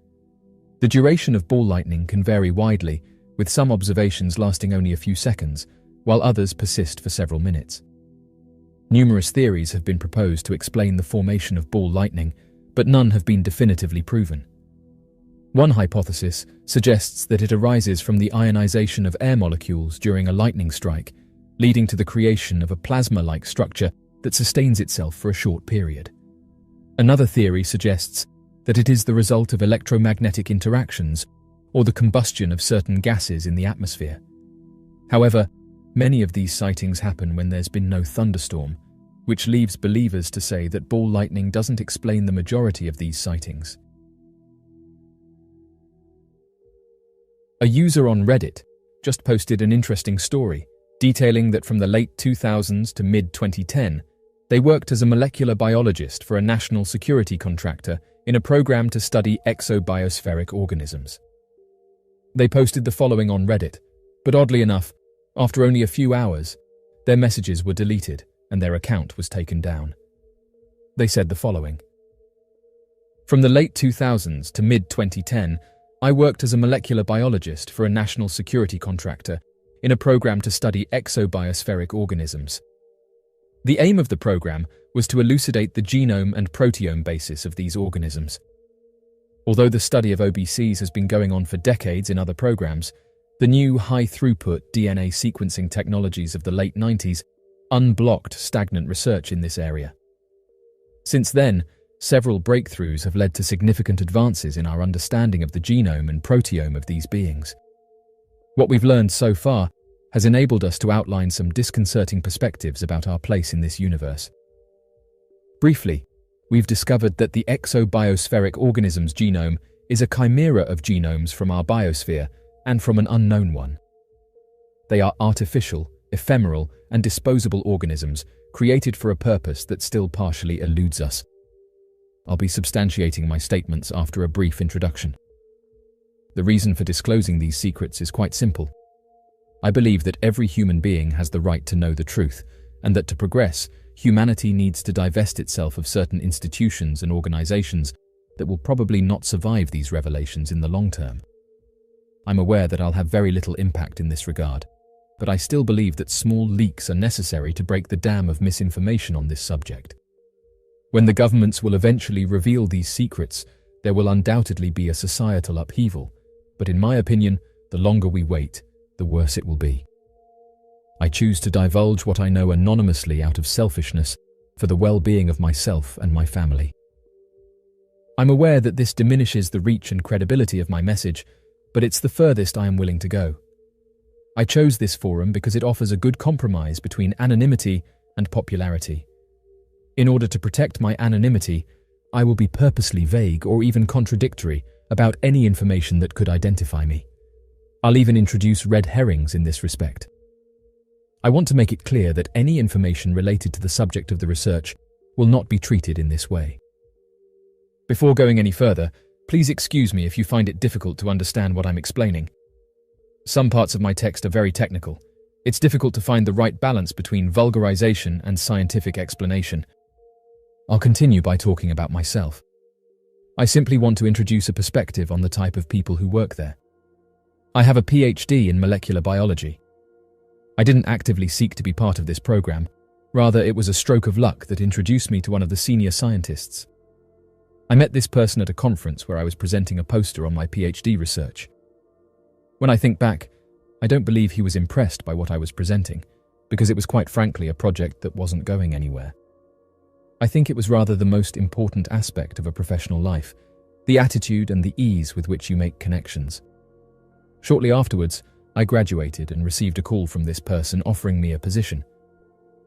The duration of ball lightning can vary widely, with some observations lasting only a few seconds, while others persist for several minutes. Numerous theories have been proposed to explain the formation of ball lightning, but none have been definitively proven. One hypothesis suggests that it arises from the ionization of air molecules during a lightning strike, leading to the creation of a plasma-like structure that sustains itself for a short period. Another theory suggests that it is the result of electromagnetic interactions or the combustion of certain gases in the atmosphere. However, many of these sightings happen when there's been no thunderstorm, which leaves believers to say that ball lightning doesn't explain the majority of these sightings. A user on Reddit just posted an interesting story detailing that from the late 2000s to mid-2010, they worked as a molecular biologist for a national security contractor in a program to study exobiospheric organisms. They posted the following on Reddit, but oddly enough, after only a few hours, their messages were deleted and their account was taken down. They said the following: "From the late 2000s to mid-2010, I worked as a molecular biologist for a national security contractor in a program to study exobiospheric organisms. The aim of the program was to elucidate the genome and proteome basis of these organisms. Although the study of OBCs has been going on for decades in other programs, the new high-throughput DNA sequencing technologies of the late 90s unblocked stagnant research in this area. Since then, several breakthroughs have led to significant advances in our understanding of the genome and proteome of these beings. What we've learned so far has enabled us to outline some disconcerting perspectives about our place in this universe. Briefly, we've discovered that the exobiospheric organism's genome is a chimera of genomes from our biosphere and from an unknown one. They are artificial, ephemeral, and disposable organisms created for a purpose that still partially eludes us. I'll be substantiating my statements after a brief introduction. The reason for disclosing these secrets is quite simple. I believe that every human being has the right to know the truth, and that to progress, humanity needs to divest itself of certain institutions and organizations that will probably not survive these revelations in the long term. I'm aware that I'll have very little impact in this regard, but I still believe that small leaks are necessary to break the dam of misinformation on this subject. When the governments will eventually reveal these secrets, there will undoubtedly be a societal upheaval, but in my opinion, the longer we wait, the worse it will be. I choose to divulge what I know anonymously out of selfishness for the well-being of myself and my family. I'm aware that this diminishes the reach and credibility of my message, but it's the furthest I am willing to go. I chose this forum because it offers a good compromise between anonymity and popularity. In order to protect my anonymity, I will be purposely vague or even contradictory about any information that could identify me. I'll even introduce red herrings in this respect. I want to make it clear that any information related to the subject of the research will not be treated in this way. Before going any further, please excuse me if you find it difficult to understand what I'm explaining. Some parts of my text are very technical. It's difficult to find the right balance between vulgarization and scientific explanation. I'll continue by talking about myself. I simply want to introduce a perspective on the type of people who work there. I have a PhD in molecular biology. I didn't actively seek to be part of this program. Rather, it was a stroke of luck that introduced me to one of the senior scientists. I met this person at a conference where I was presenting a poster on my PhD research. When I think back, I don't believe he was impressed by what I was presenting, because it was quite frankly a project that wasn't going anywhere. I think it was rather the most important aspect of a professional life, the attitude and the ease with which you make connections. Shortly afterwards, I graduated and received a call from this person offering me a position.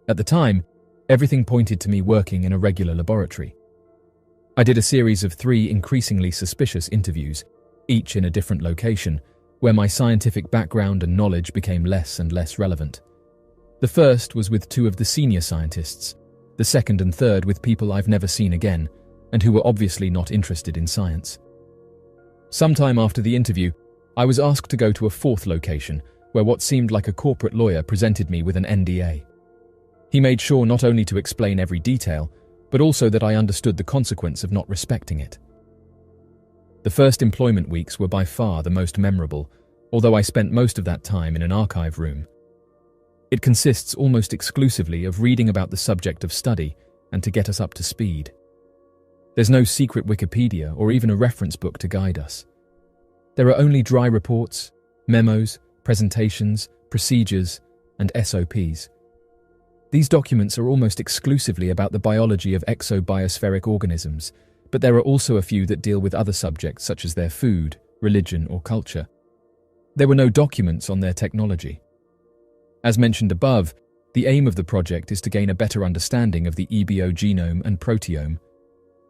At the time, everything pointed to me working in a regular laboratory. I did a series of 3 increasingly suspicious interviews, each in a different location, where my scientific background and knowledge became less and less relevant. The first was with 2 of the senior scientists, the second and third with people I've never seen again, and who were obviously not interested in science. Sometime after the interview, I was asked to go to a 4th location, where what seemed like a corporate lawyer presented me with an NDA. He made sure not only to explain every detail, but also that I understood the consequence of not respecting it. The first employment weeks were by far the most memorable, although I spent most of that time in an archive room. It consists almost exclusively of reading about the subject of study and to get us up to speed. There's no secret Wikipedia or even a reference book to guide us. There are only dry reports, memos, presentations, procedures, and SOPs. These documents are almost exclusively about the biology of exobiospheric organisms, but there are also a few that deal with other subjects such as their food, religion, or culture. There were no documents on their technology. As mentioned above, the aim of the project is to gain a better understanding of the EBO genome and proteome.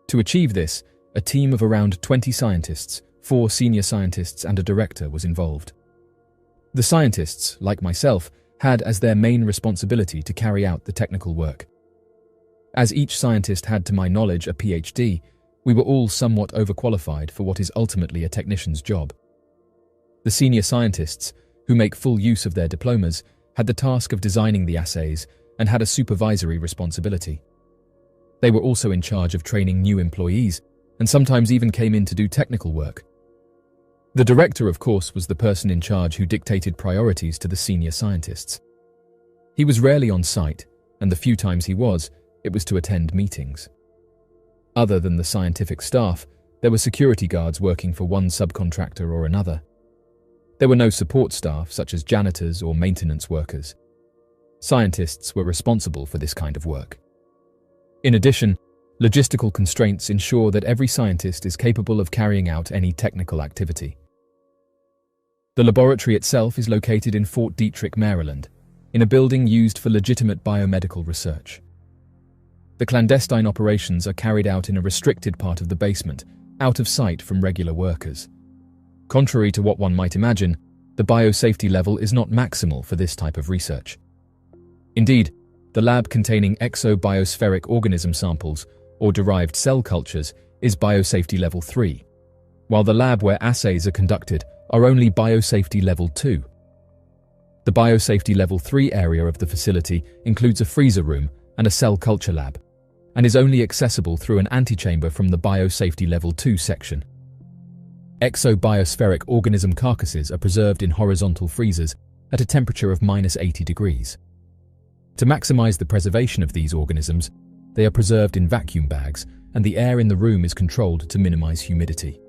To achieve this, a team of around 20 scientists, 4 senior scientists and a director was involved. The scientists, like myself, had as their main responsibility to carry out the technical work. As each scientist had, to my knowledge, a PhD, we were all somewhat overqualified for what is ultimately a technician's job. The senior scientists, who make full use of their diplomas, had the task of designing the assays and had a supervisory responsibility. They were also in charge of training new employees and sometimes even came in to do technical work. The director, of course, was the person in charge who dictated priorities to the senior scientists. He was rarely on site, and the few times he was, it was to attend meetings. Other than the scientific staff, there were security guards working for one subcontractor or another. There were no support staff, such as janitors or maintenance workers. Scientists were responsible for this kind of work. In addition, logistical constraints ensure that every scientist is capable of carrying out any technical activity. The laboratory itself is located in Fort Detrick, Maryland, in a building used for legitimate biomedical research. The clandestine operations are carried out in a restricted part of the basement, out of sight from regular workers. Contrary to what one might imagine, the biosafety level is not maximal for this type of research. Indeed, the lab containing exobiospheric organism samples, or derived cell cultures, is biosafety level 3, while the lab where assays are conducted are only biosafety level 2. The biosafety level 3 area of the facility includes a freezer room and a cell culture lab, and is only accessible through an antechamber from the biosafety level 2 section. Exobiospheric organism carcasses are preserved in horizontal freezers at a temperature of -80 degrees. To maximize the preservation of these organisms, they are preserved in vacuum bags, and the air in the room is controlled to minimize humidity.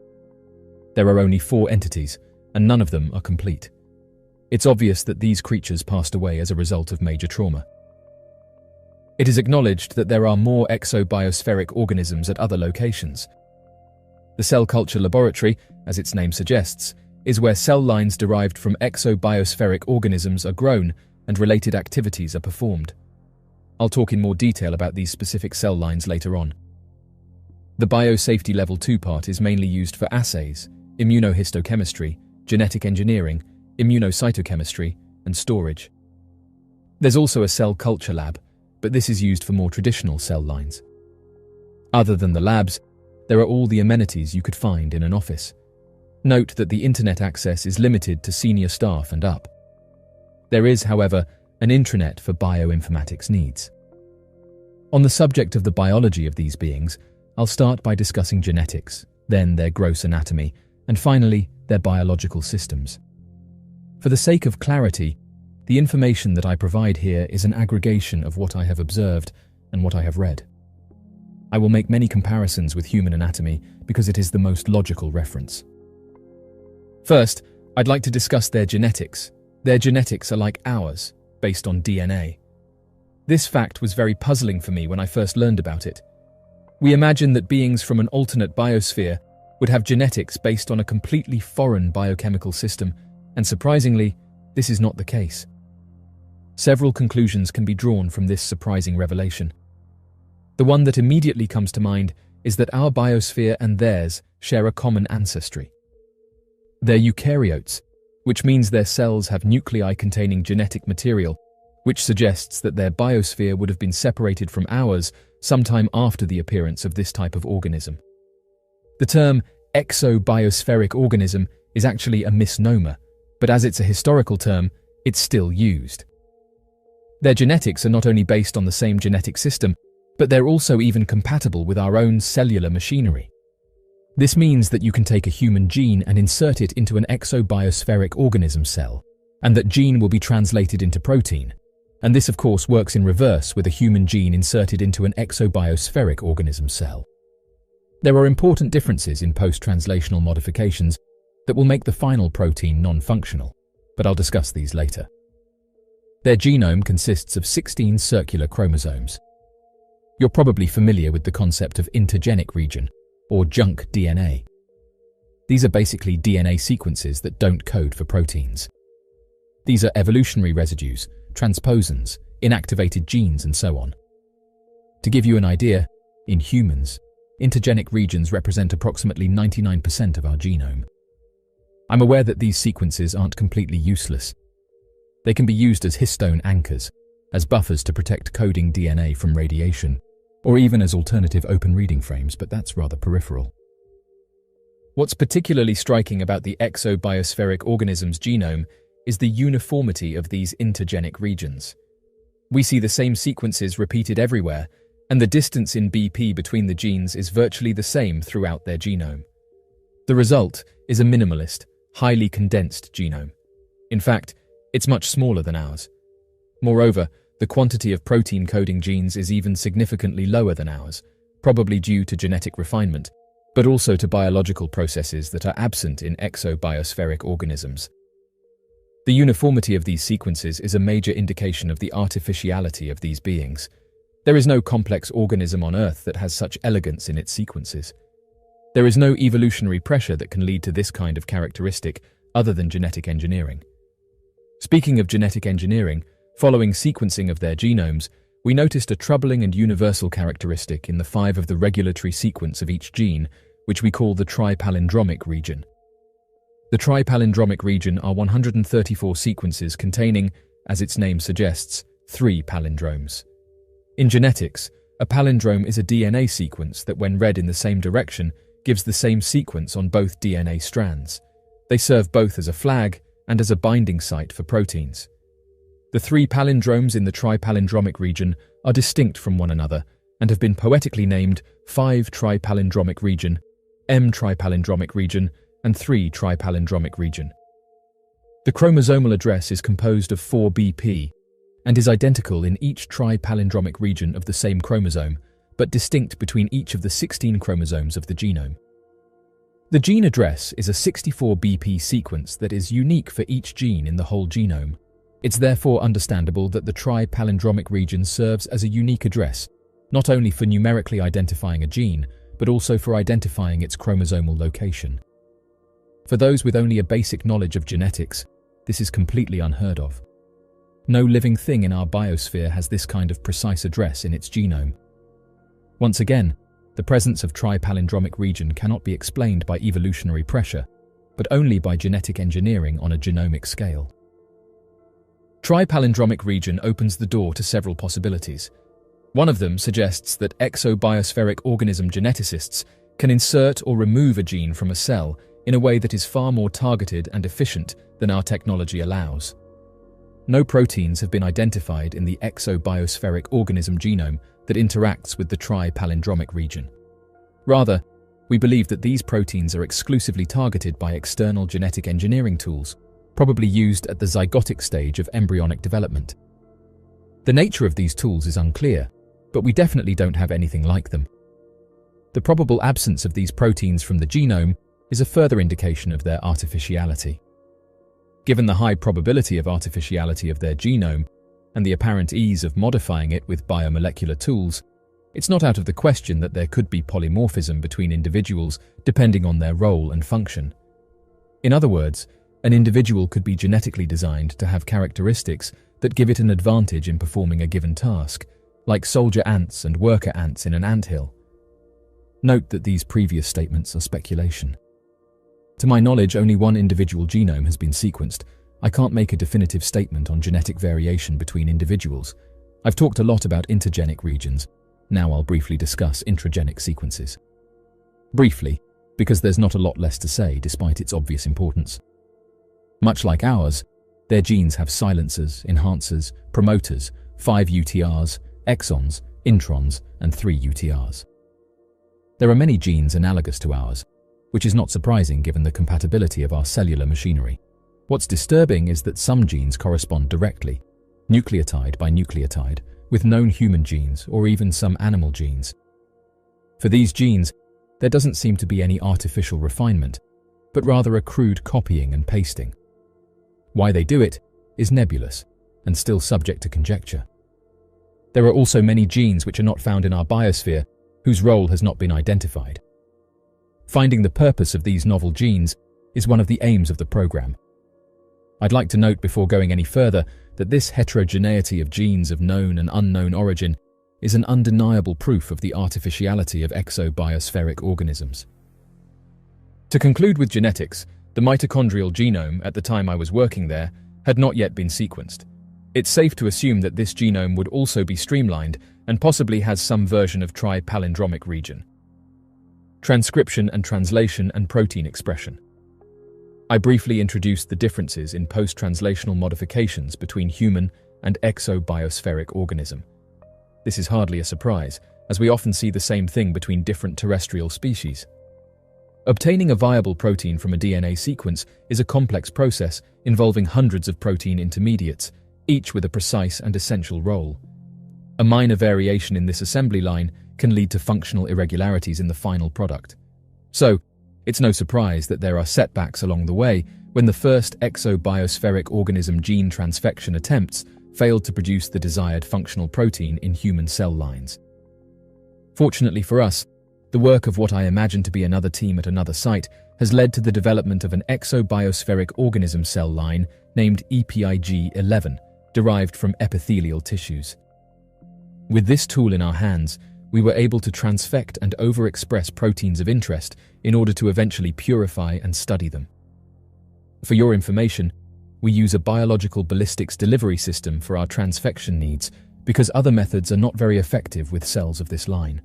There are only 4 entities, and none of them are complete. It's obvious that these creatures passed away as a result of major trauma. It is acknowledged that there are more exobiospheric organisms at other locations. The cell culture laboratory, as its name suggests, is where cell lines derived from exobiospheric organisms are grown and related activities are performed. I'll talk in more detail about these specific cell lines later on. The biosafety level 2 part is mainly used for assays, immunohistochemistry, genetic engineering, immunocytochemistry, and storage. There's also a cell culture lab, but this is used for more traditional cell lines. Other than the labs, there are all the amenities you could find in an office. Note that the internet access is limited to senior staff and up. There is, however, an intranet for bioinformatics needs. On the subject of the biology of these beings, I'll start by discussing genetics, then their gross anatomy, and finally, their biological systems. For the sake of clarity, the information that I provide here is an aggregation of what I have observed and what I have read. I will make many comparisons with human anatomy because it is the most logical reference. First, I'd like to discuss their genetics. Their genetics are like ours, based on DNA. This fact was very puzzling for me when I first learned about it. We imagine that beings from an alternate biosphere would have genetics based on a completely foreign biochemical system, and surprisingly, this is not the case. Several conclusions can be drawn from this surprising revelation. The one that immediately comes to mind is that our biosphere and theirs share a common ancestry. They're eukaryotes, which means their cells have nuclei containing genetic material, which suggests that their biosphere would have been separated from ours sometime after the appearance of this type of organism. The term exobiospheric organism is actually a misnomer, but as it's a historical term, it's still used. Their genetics are not only based on the same genetic system, but they're also even compatible with our own cellular machinery. This means that you can take a human gene and insert it into an exobiospheric organism cell, and that gene will be translated into protein. And this, of course, works in reverse with a human gene inserted into an exobiospheric organism cell. There are important differences in post-translational modifications that will make the final protein non-functional, but I'll discuss these later. Their genome consists of 16 circular chromosomes. You're probably familiar with the concept of intergenic region, or junk DNA. These are basically DNA sequences that don't code for proteins. These are evolutionary residues, transposons, inactivated genes, and so on. To give you an idea, in humans, intergenic regions represent approximately 99% of our genome. I'm aware that these sequences aren't completely useless. They can be used as histone anchors, as buffers to protect coding DNA from radiation, or even as alternative open reading frames, but that's rather peripheral. What's particularly striking about the exobiospheric organism's genome is the uniformity of these intergenic regions. We see the same sequences repeated everywhere, and the distance in BP between the genes is virtually the same throughout their genome. The result is a minimalist, highly condensed genome. In fact, it's much smaller than ours. Moreover, the quantity of protein-coding genes is even significantly lower than ours, probably due to genetic refinement, but also to biological processes that are absent in exobiospheric organisms. The uniformity of these sequences is a major indication of the artificiality of these beings. There is no complex organism on Earth that has such elegance in its sequences. There is no evolutionary pressure that can lead to this kind of characteristic other than genetic engineering. Speaking of genetic engineering, following sequencing of their genomes, we noticed a troubling and universal characteristic in the 5 of the regulatory sequence of each gene, which we call the tripalindromic region. The tripalindromic region are 134 sequences containing, as its name suggests, 3 palindromes. In genetics, a palindrome is a DNA sequence that, when read in the same direction, gives the same sequence on both DNA strands. They serve both as a flag and as a binding site for proteins. The 3 palindromes in the tripalindromic region are distinct from one another and have been poetically named 5 tripalindromic region, M tripalindromic region, and 3 tripalindromic region. The chromosomal address is composed of 4 BP and is identical in each tripalindromic region of the same chromosome, but distinct between each of the 16 chromosomes of the genome. The gene address is a 64 BP sequence that is unique for each gene in the whole genome. It's therefore understandable that the tripalindromic region serves as a unique address, not only for numerically identifying a gene, but also for identifying its chromosomal location. For those with only a basic knowledge of genetics, this is completely unheard of. No living thing in our biosphere has this kind of precise address in its genome. Once again, the presence of tripalindromic region cannot be explained by evolutionary pressure, but only by genetic engineering on a genomic scale. Tripalindromic region opens the door to several possibilities. One of them suggests that exobiospheric organism geneticists can insert or remove a gene from a cell in a way that is far more targeted and efficient than our technology allows. No proteins have been identified in the exobiospheric organism genome that interacts with the tripalindromic region. Rather, we believe that these proteins are exclusively targeted by external genetic engineering tools, probably used at the zygotic stage of embryonic development. The nature of these tools is unclear, but we definitely don't have anything like them. The probable absence of these proteins from the genome is a further indication of their artificiality. Given the high probability of artificiality of their genome and the apparent ease of modifying it with biomolecular tools, it's not out of the question that there could be polymorphism between individuals depending on their role and function. In other words, an individual could be genetically designed to have characteristics that give it an advantage in performing a given task, like soldier ants and worker ants in an anthill. Note that these previous statements are speculation. To my knowledge, only one individual genome has been sequenced. I can't make a definitive statement on genetic variation between individuals. I've talked a lot about intergenic regions. Now I'll briefly discuss intragenic sequences. Briefly, because there's not a lot less to say despite its obvious importance. Much like ours, their genes have silencers, enhancers, promoters, 5 UTRs, exons, introns, and 3 UTRs. There are many genes analogous to ours, which is not surprising given the compatibility of our cellular machinery. What's disturbing is that some genes correspond directly, nucleotide by nucleotide, with known human genes or even some animal genes. For these genes, there doesn't seem to be any artificial refinement, but rather a crude copying and pasting. Why they do it is nebulous and still subject to conjecture. There are also many genes which are not found in our biosphere, whose role has not been identified. Finding the purpose of these novel genes is one of the aims of the program. I'd like to note before going any further that this heterogeneity of genes of known and unknown origin is an undeniable proof of the artificiality of exobiospheric organisms. To conclude with genetics, the mitochondrial genome, at the time I was working there, had not yet been sequenced. It's safe to assume that this genome would also be streamlined and possibly has some version of tripalindromic region. Transcription and translation and protein expression. I briefly introduced the differences in post-translational modifications between human and exobiospheric organism. This is hardly a surprise, as we often see the same thing between different terrestrial species. Obtaining a viable protein from a DNA sequence is a complex process involving hundreds of protein intermediates, each with a precise and essential role. A minor variation in this assembly line can lead to functional irregularities in the final product. So, it's no surprise that there are setbacks along the way when the first exobiospheric organism gene transfection attempts failed to produce the desired functional protein in human cell lines. Fortunately for us, the work of what I imagine to be another team at another site has led to the development of an exobiospheric organism cell line named EPIG-11, derived from epithelial tissues. With this tool in our hands, we were able to transfect and overexpress proteins of interest in order to eventually purify and study them. For your information, we use a biological ballistics delivery system for our transfection needs because other methods are not very effective with cells of this line.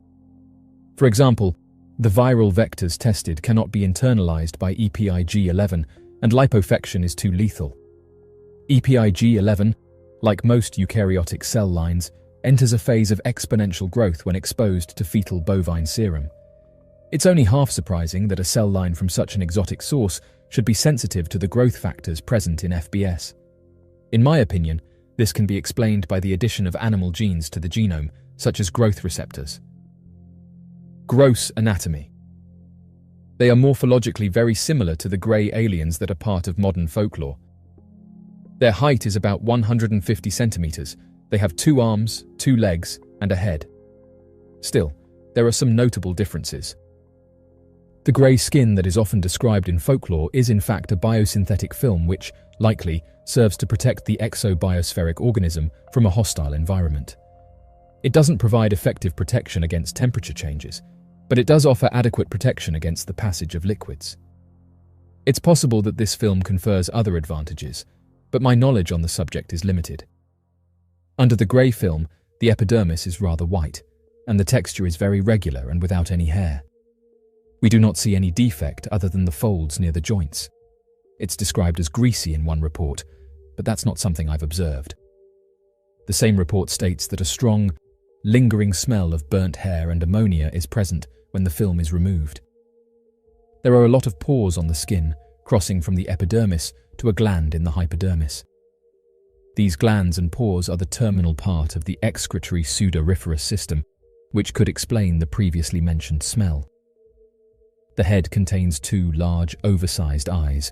For example, the viral vectors tested cannot be internalized by EPIG-11, and lipofection is too lethal. EPIG-11, like most eukaryotic cell lines, enters a phase of exponential growth when exposed to fetal bovine serum. It's only half surprising that a cell line from such an exotic source should be sensitive to the growth factors present in FBS. In my opinion, this can be explained by the addition of animal genes to the genome, such as growth receptors. Gross anatomy. They are morphologically very similar to the grey aliens that are part of modern folklore. Their height is about 150 centimeters. They have 2 arms, 2 legs, and a head. Still, there are some notable differences. The grey skin that is often described in folklore is in fact a biosynthetic film which, likely, serves to protect the exobiospheric organism from a hostile environment. It doesn't provide effective protection against temperature changes, but it does offer adequate protection against the passage of liquids. It's possible that this film confers other advantages, but my knowledge on the subject is limited. Under the grey film, the epidermis is rather white, and the texture is very regular and without any hair. We do not see any defect other than the folds near the joints. It's described as greasy in one report, but that's not something I've observed. The same report states that a strong, lingering smell of burnt hair and ammonia is present when the film is removed. There are a lot of pores on the skin, crossing from the epidermis to a gland in the hypodermis. These glands and pores are the terminal part of the excretory sudoriferous system, which could explain the previously mentioned smell. The head contains 2 large, oversized eyes,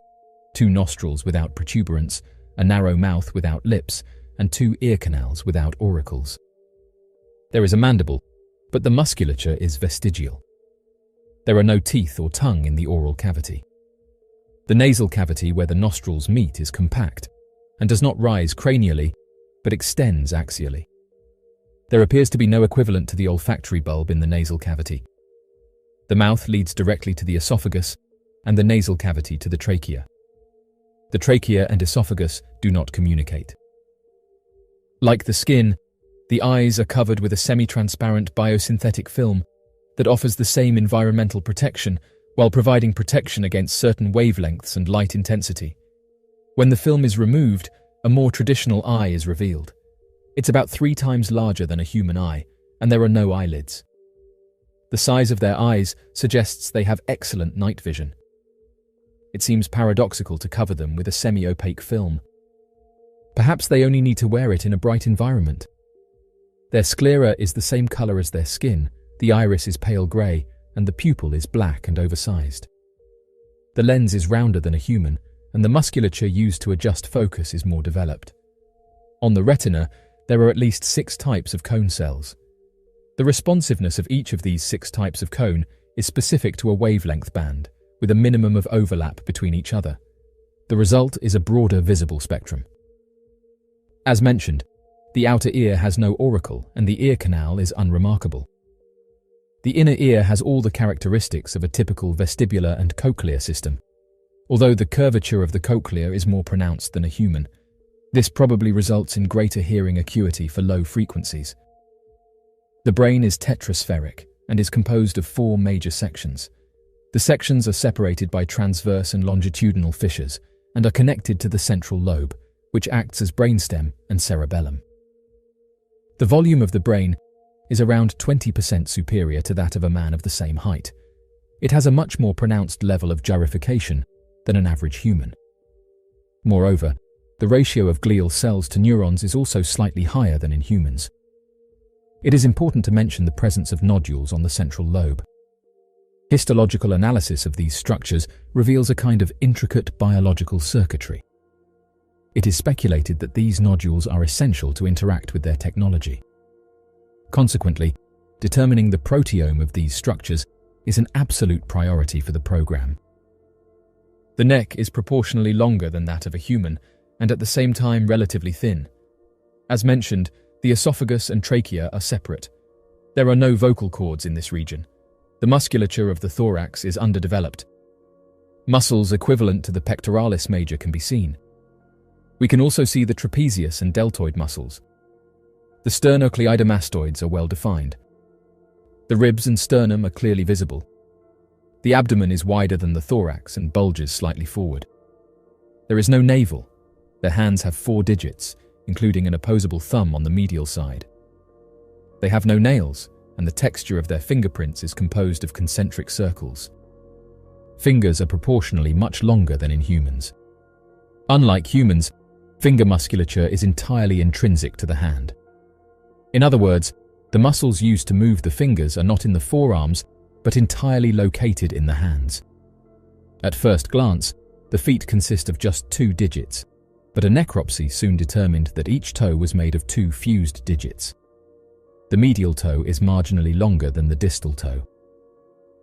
2 nostrils without protuberance, a narrow mouth without lips, and 2 ear canals without auricles. There is a mandible, but the musculature is vestigial. There are no teeth or tongue in the oral cavity. The nasal cavity where the nostrils meet is compact and does not rise cranially, but extends axially. There appears to be no equivalent to the olfactory bulb in the nasal cavity. The mouth leads directly to the esophagus and the nasal cavity to the trachea. The trachea and esophagus do not communicate. Like the skin, the eyes are covered with a semi-transparent biosynthetic film that offers the same environmental protection while providing protection against certain wavelengths and light intensity. When the film is removed, a more traditional eye is revealed. It's about 3 times larger than a human eye, and there are no eyelids. The size of their eyes suggests they have excellent night vision. It seems paradoxical to cover them with a semi-opaque film. Perhaps they only need to wear it in a bright environment. Their sclera is the same color as their skin, the iris is pale grey, and the pupil is black and oversized. The lens is rounder than a human, and the musculature used to adjust focus is more developed. On the retina, there are at least 6 types of cone cells. The responsiveness of each of these 6 types of cone is specific to a wavelength band, with a minimum of overlap between each other. The result is a broader visible spectrum. As mentioned, the outer ear has no auricle and the ear canal is unremarkable. The inner ear has all the characteristics of a typical vestibular and cochlear system. Although the curvature of the cochlea is more pronounced than a human, this probably results in greater hearing acuity for low frequencies. The brain is tetraspheric and is composed of 4 major sections. The sections are separated by transverse and longitudinal fissures and are connected to the central lobe, which acts as brainstem and cerebellum. The volume of the brain is around 20% superior to that of a man of the same height. It has a much more pronounced level of gyrification than an average human. Moreover, the ratio of glial cells to neurons is also slightly higher than in humans. It is important to mention the presence of nodules on the central lobe. Histological analysis of these structures reveals a kind of intricate biological circuitry. It is speculated that these nodules are essential to interact with their technology. Consequently, determining the proteome of these structures is an absolute priority for the program. The neck is proportionally longer than that of a human, and at the same time relatively thin. As mentioned, The esophagus and trachea are separate. There are no vocal cords in this region. The musculature of the thorax is underdeveloped. Muscles equivalent to the pectoralis major can be seen. We can also see the trapezius and deltoid muscles. The sternocleidomastoids are well defined. The ribs and sternum are clearly visible. The abdomen is wider than the thorax and bulges slightly forward. There is no navel. Their hands have 4 digits, including an opposable thumb on the medial side. They have no nails, and the texture of their fingerprints is composed of concentric circles. Fingers are proportionally much longer than in humans. Unlike humans, finger musculature is entirely intrinsic to the hand. In other words, the muscles used to move the fingers are not in the forearms, but entirely located in the hands. At first glance, the feet consist of just 2 digits, but a necropsy soon determined that each toe was made of 2 fused digits. The medial toe is marginally longer than the distal toe.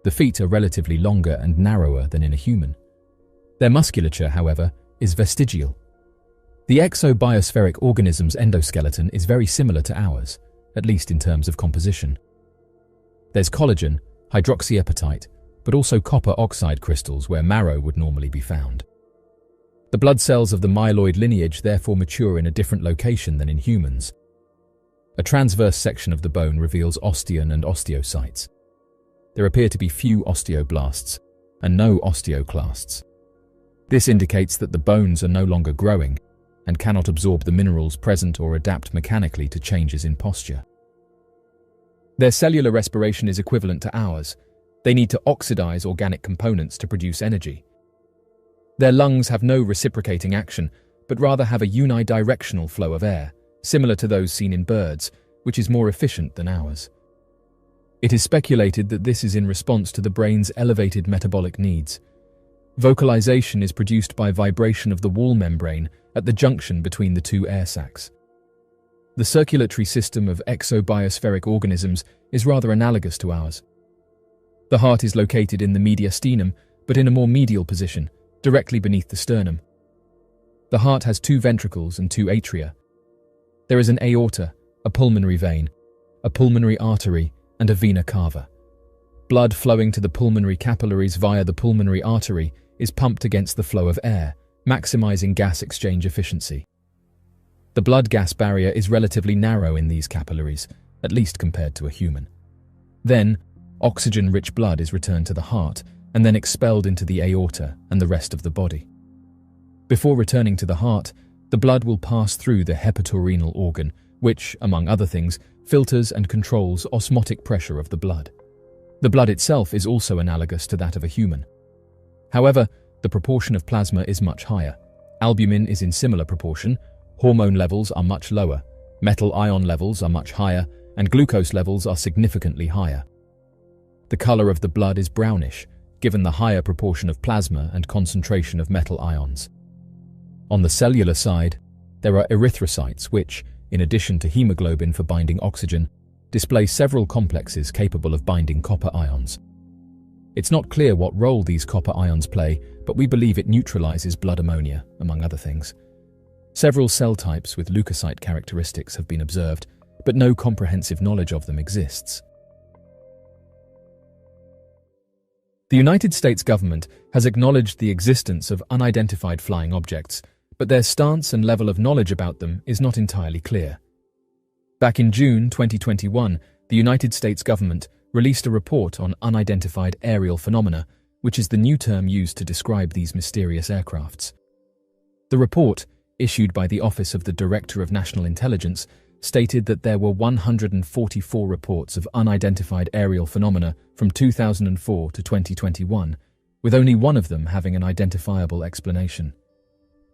The feet are relatively longer and narrower than in a human. Their musculature, however, is vestigial. The exobiospheric organism's endoskeleton is very similar to ours, at least in terms of composition. There's collagen, hydroxyapatite, but also copper oxide crystals where marrow would normally be found. The blood cells of the myeloid lineage therefore mature in a different location than in humans. A transverse section of the bone reveals osteon and osteocytes. There appear to be few osteoblasts and no osteoclasts. This indicates that the bones are no longer growing and cannot absorb the minerals present or adapt mechanically to changes in posture. Their cellular respiration is equivalent to ours. They need to oxidize organic components to produce energy. Their lungs have no reciprocating action, but rather have a unidirectional flow of air, similar to those seen in birds, which is more efficient than ours. It is speculated that this is in response to the brain's elevated metabolic needs. Vocalization is produced by vibration of the wall membrane at the junction between the 2 air sacs. The circulatory system of exobiospheric organisms is rather analogous to ours. The heart is located in the mediastinum, but in a more medial position, directly beneath the sternum. The heart has 2 ventricles and 2 atria. There is an aorta, a pulmonary vein, a pulmonary artery, and a vena cava. Blood flowing to the pulmonary capillaries via the pulmonary artery is pumped against the flow of air, maximizing gas exchange efficiency. The blood-gas barrier is relatively narrow in these capillaries, at least compared to a human. Then, oxygen-rich blood is returned to the heart and then expelled into the aorta and the rest of the body. Before returning to the heart, the blood will pass through the hepatorenal organ, which, among other things, filters and controls osmotic pressure of the blood. The blood itself is also analogous to that of a human. However, the proportion of plasma is much higher. Albumin is in similar proportion, hormone levels are much lower, metal ion levels are much higher, and glucose levels are significantly higher. The color of the blood is brownish, given the higher proportion of plasma and concentration of metal ions. On the cellular side, there are erythrocytes which, in addition to hemoglobin for binding oxygen, display several complexes capable of binding copper ions. It's not clear what role these copper ions play, but we believe it neutralizes blood ammonia, among other things. Several cell types with leukocyte characteristics have been observed, but no comprehensive knowledge of them exists. The United States government has acknowledged the existence of unidentified flying objects, but their stance and level of knowledge about them is not entirely clear. Back in June 2021, the United States government released a report on unidentified aerial phenomena, which is the new term used to describe these mysterious aircrafts. The report, issued by the Office of the Director of National Intelligence, stated that there were 144 reports of unidentified aerial phenomena from 2004 to 2021, with only one of them having an identifiable explanation.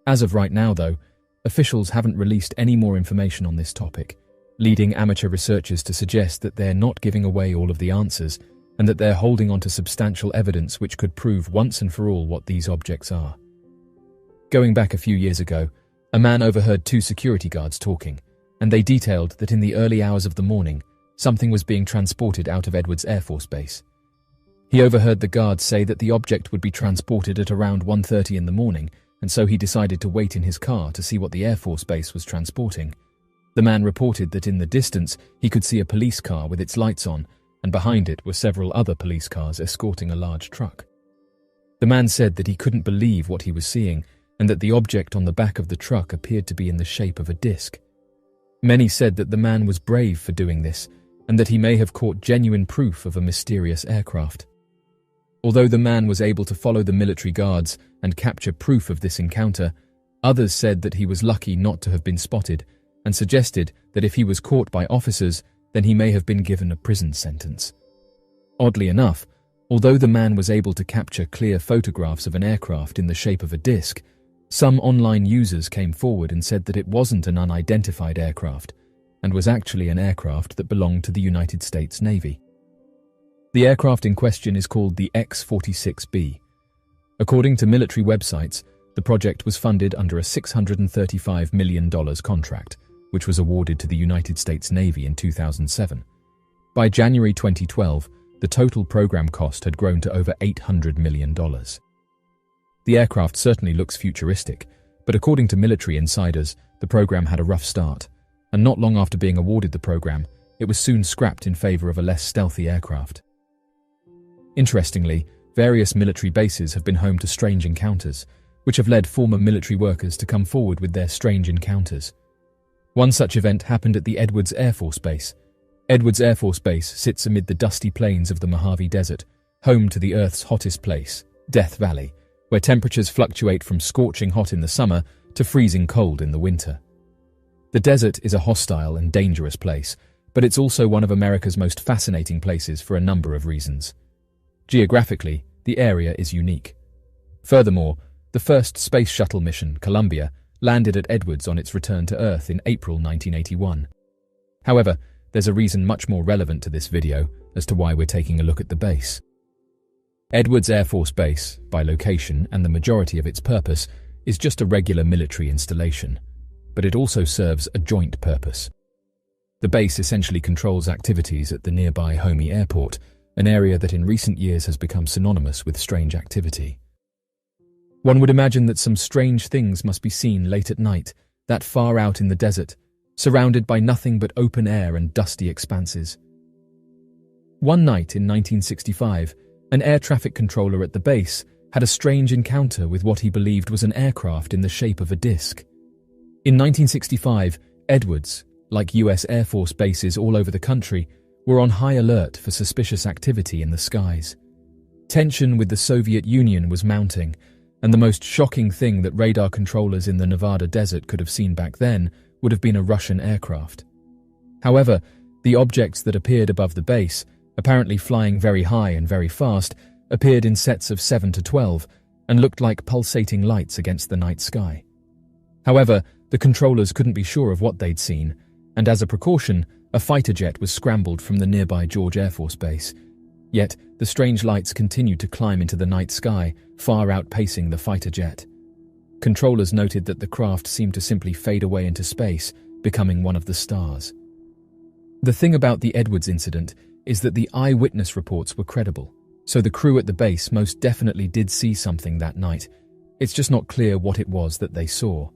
As of right now, though, officials haven't released any more information on this topic, leading amateur researchers to suggest that they're not giving away all of the answers and that they're holding on to substantial evidence which could prove once and for all what these objects are. Going back a few years ago, a man overheard 2 security guards talking, and they detailed that in the early hours of the morning, something was being transported out of Edwards Air Force Base. He overheard the guards say that the object would be transported at around 1:30 in the morning, and so he decided to wait in his car to see what the Air Force Base was transporting. The man reported that in the distance he could see a police car with its lights on, and behind it were several other police cars escorting a large truck. The man said that he couldn't believe what he was seeing and that the object on the back of the truck appeared to be in the shape of a disc. Many said that the man was brave for doing this and that he may have caught genuine proof of a mysterious aircraft. Although the man was able to follow the military guards and capture proof of this encounter, others said that he was lucky not to have been spotted and suggested that if he was caught by officers, then he may have been given a prison sentence. Oddly enough, although the man was able to capture clear photographs of an aircraft in the shape of a disc, some online users came forward and said that it wasn't an unidentified aircraft and was actually an aircraft that belonged to the United States Navy. The aircraft in question is called the X-46B. According to military websites, the project was funded under a $635 million contract, which was awarded to the United States Navy in 2007. By January 2012, the total program cost had grown to over $800 million. The aircraft certainly looks futuristic, but according to military insiders, the program had a rough start, and not long after being awarded the program, it was soon scrapped in favor of a less stealthy aircraft. Interestingly, various military bases have been home to strange encounters, which have led former military workers to come forward with their strange encounters. One such event happened at the Edwards Air Force Base. Edwards Air Force Base sits amid the dusty plains of the Mojave Desert, home to the Earth's hottest place, Death Valley, where temperatures fluctuate from scorching hot in the summer to freezing cold in the winter. The desert is a hostile and dangerous place, but it's also one of America's most fascinating places for a number of reasons. Geographically, the area is unique. Furthermore, the first space shuttle mission, Columbia, landed at Edwards on its return to Earth in April 1981. However, there's a reason much more relevant to this video as to why we're taking a look at the base. Edwards Air Force Base, by location and the majority of its purpose, is just a regular military installation, but it also serves a joint purpose. The base essentially controls activities at the nearby Homey Airport, an area that in recent years has become synonymous with strange activity. One would imagine that some strange things must be seen late at night, that far out in the desert, surrounded by nothing but open air and dusty expanses. One night in 1965, an air traffic controller at the base had a strange encounter with what he believed was an aircraft in the shape of a disc. In 1965, Edwards, like US Air Force bases all over the country, were on high alert for suspicious activity in the skies. Tension with the Soviet Union was mounting, and the most shocking thing that radar controllers in the Nevada desert could have seen back then would have been a Russian aircraft. However, the objects that appeared above the base, apparently flying very high and very fast, appeared in sets of 7 to 12 and looked like pulsating lights against the night sky. However, the controllers couldn't be sure of what they'd seen, and as a precaution, a fighter jet was scrambled from the nearby George Air Force Base. Yet, the strange lights continued to climb into the night sky, far outpacing the fighter jet. Controllers noted that the craft seemed to simply fade away into space, becoming one of the stars. The thing about the Edwards incident is that the eyewitness reports were credible, so the crew at the base most definitely did see something that night. It's just not clear what it was that they saw.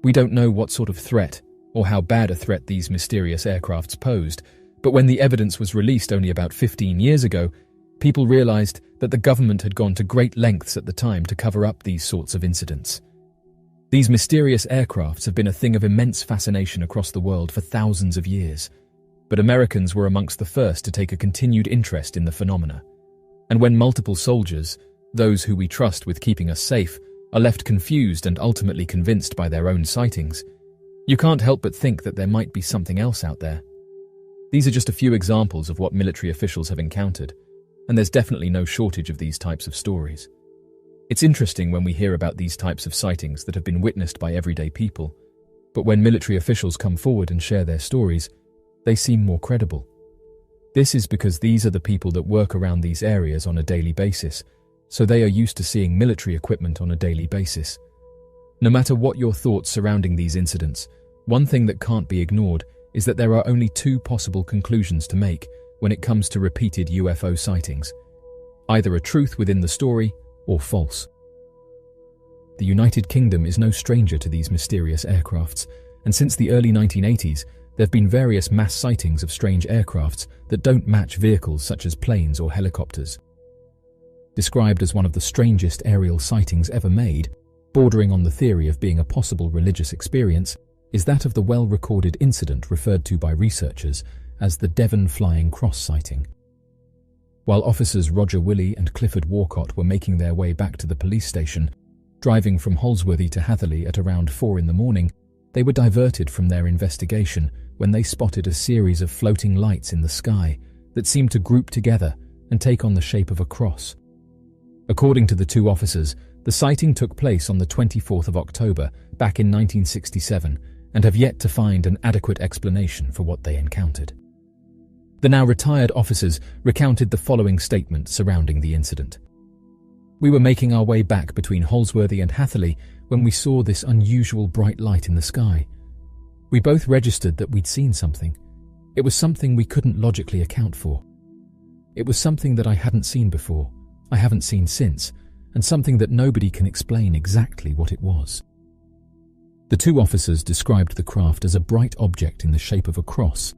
We don't know what sort of threat or how bad a threat these mysterious aircrafts posed, but when the evidence was released only about 15 years ago, people realized that the government had gone to great lengths at the time to cover up these sorts of incidents. These mysterious aircrafts have been a thing of immense fascination across the world for thousands of years, but Americans were amongst the first to take a continued interest in the phenomena. And when multiple soldiers, those who we trust with keeping us safe, are left confused and ultimately convinced by their own sightings, you can't help but think that there might be something else out there. These are just a few examples of what military officials have encountered, and there's definitely no shortage of these types of stories. It's interesting when we hear about these types of sightings that have been witnessed by everyday people, but when military officials come forward and share their stories, they seem more credible. This is because these are the people that work around these areas on a daily basis, so they are used to seeing military equipment on a daily basis. No matter what your thoughts surrounding these incidents, one thing that can't be ignored is that there are only two possible conclusions to make when it comes to repeated UFO sightings: either a truth within the story or false. The United Kingdom is no stranger to these mysterious aircrafts, and since the early 1980s, there have been various mass sightings of strange aircrafts that don't match vehicles such as planes or helicopters. Described as one of the strangest aerial sightings ever made, bordering on the theory of being a possible religious experience, is that of the well-recorded incident referred to by researchers as the Devon Flying Cross sighting. While officers Roger Willey and Clifford Walcott were making their way back to the police station, driving from Holsworthy to Hatherley at around 4 a.m, they were diverted from their investigation when they spotted a series of floating lights in the sky that seemed to group together and take on the shape of a cross. According to the two officers, the sighting took place on the 24th of October back in 1967 and have yet to find an adequate explanation for what they encountered. The now retired officers recounted the following statement surrounding the incident. "We were making our way back between Holsworthy and Hatherley when we saw this unusual bright light in the sky. We both registered that we'd seen something. It was something we couldn't logically account for. It was something that I hadn't seen before, I haven't seen since, and something that nobody can explain exactly what it was." The two officers described the craft as a bright object in the shape of a cross,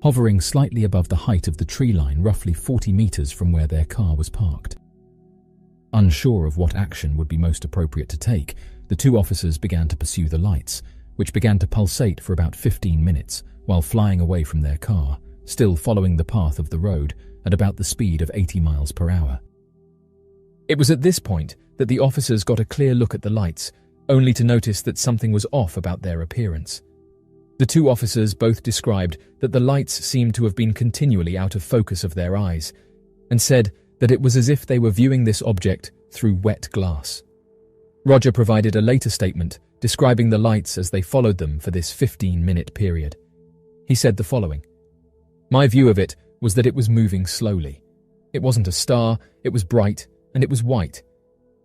hovering slightly above the height of the tree line roughly 40 meters from where their car was parked. Unsure of what action would be most appropriate to take, the two officers began to pursue the lights, which began to pulsate for about 15 minutes while flying away from their car, still following the path of the road at about the speed of 80 miles per hour. It was at this point that the officers got a clear look at the lights, only to notice that something was off about their appearance. The two officers both described that the lights seemed to have been continually out of focus of their eyes, and said that it was as if they were viewing this object through wet glass. Roger provided a later statement describing the lights as they followed them for this 15-minute period. He said the following: "My view of it was that it was moving slowly. It wasn't a star, it was bright, and it was white.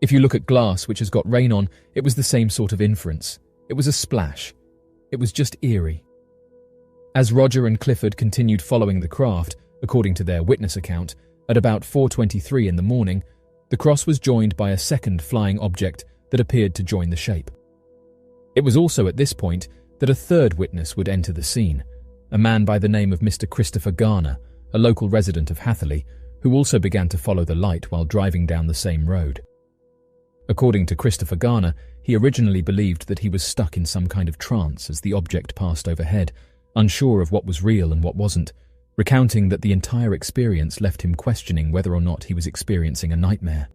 If you look at glass which has got rain on, it was the same sort of inference. It was a splash. It was just eerie." As Roger and Clifford continued following the craft, according to their witness account, at about 4:23 in the morning, the cross was joined by a second flying object that appeared to join the shape. It was also at this point that a third witness would enter the scene, a man by the name of Mr. Christopher Garner, a local resident of Hatherley, who also began to follow the light while driving down the same road. According to Christopher Garner, he originally believed that he was stuck in some kind of trance as the object passed overhead, unsure of what was real and what wasn't, recounting that the entire experience left him questioning whether or not he was experiencing a nightmare.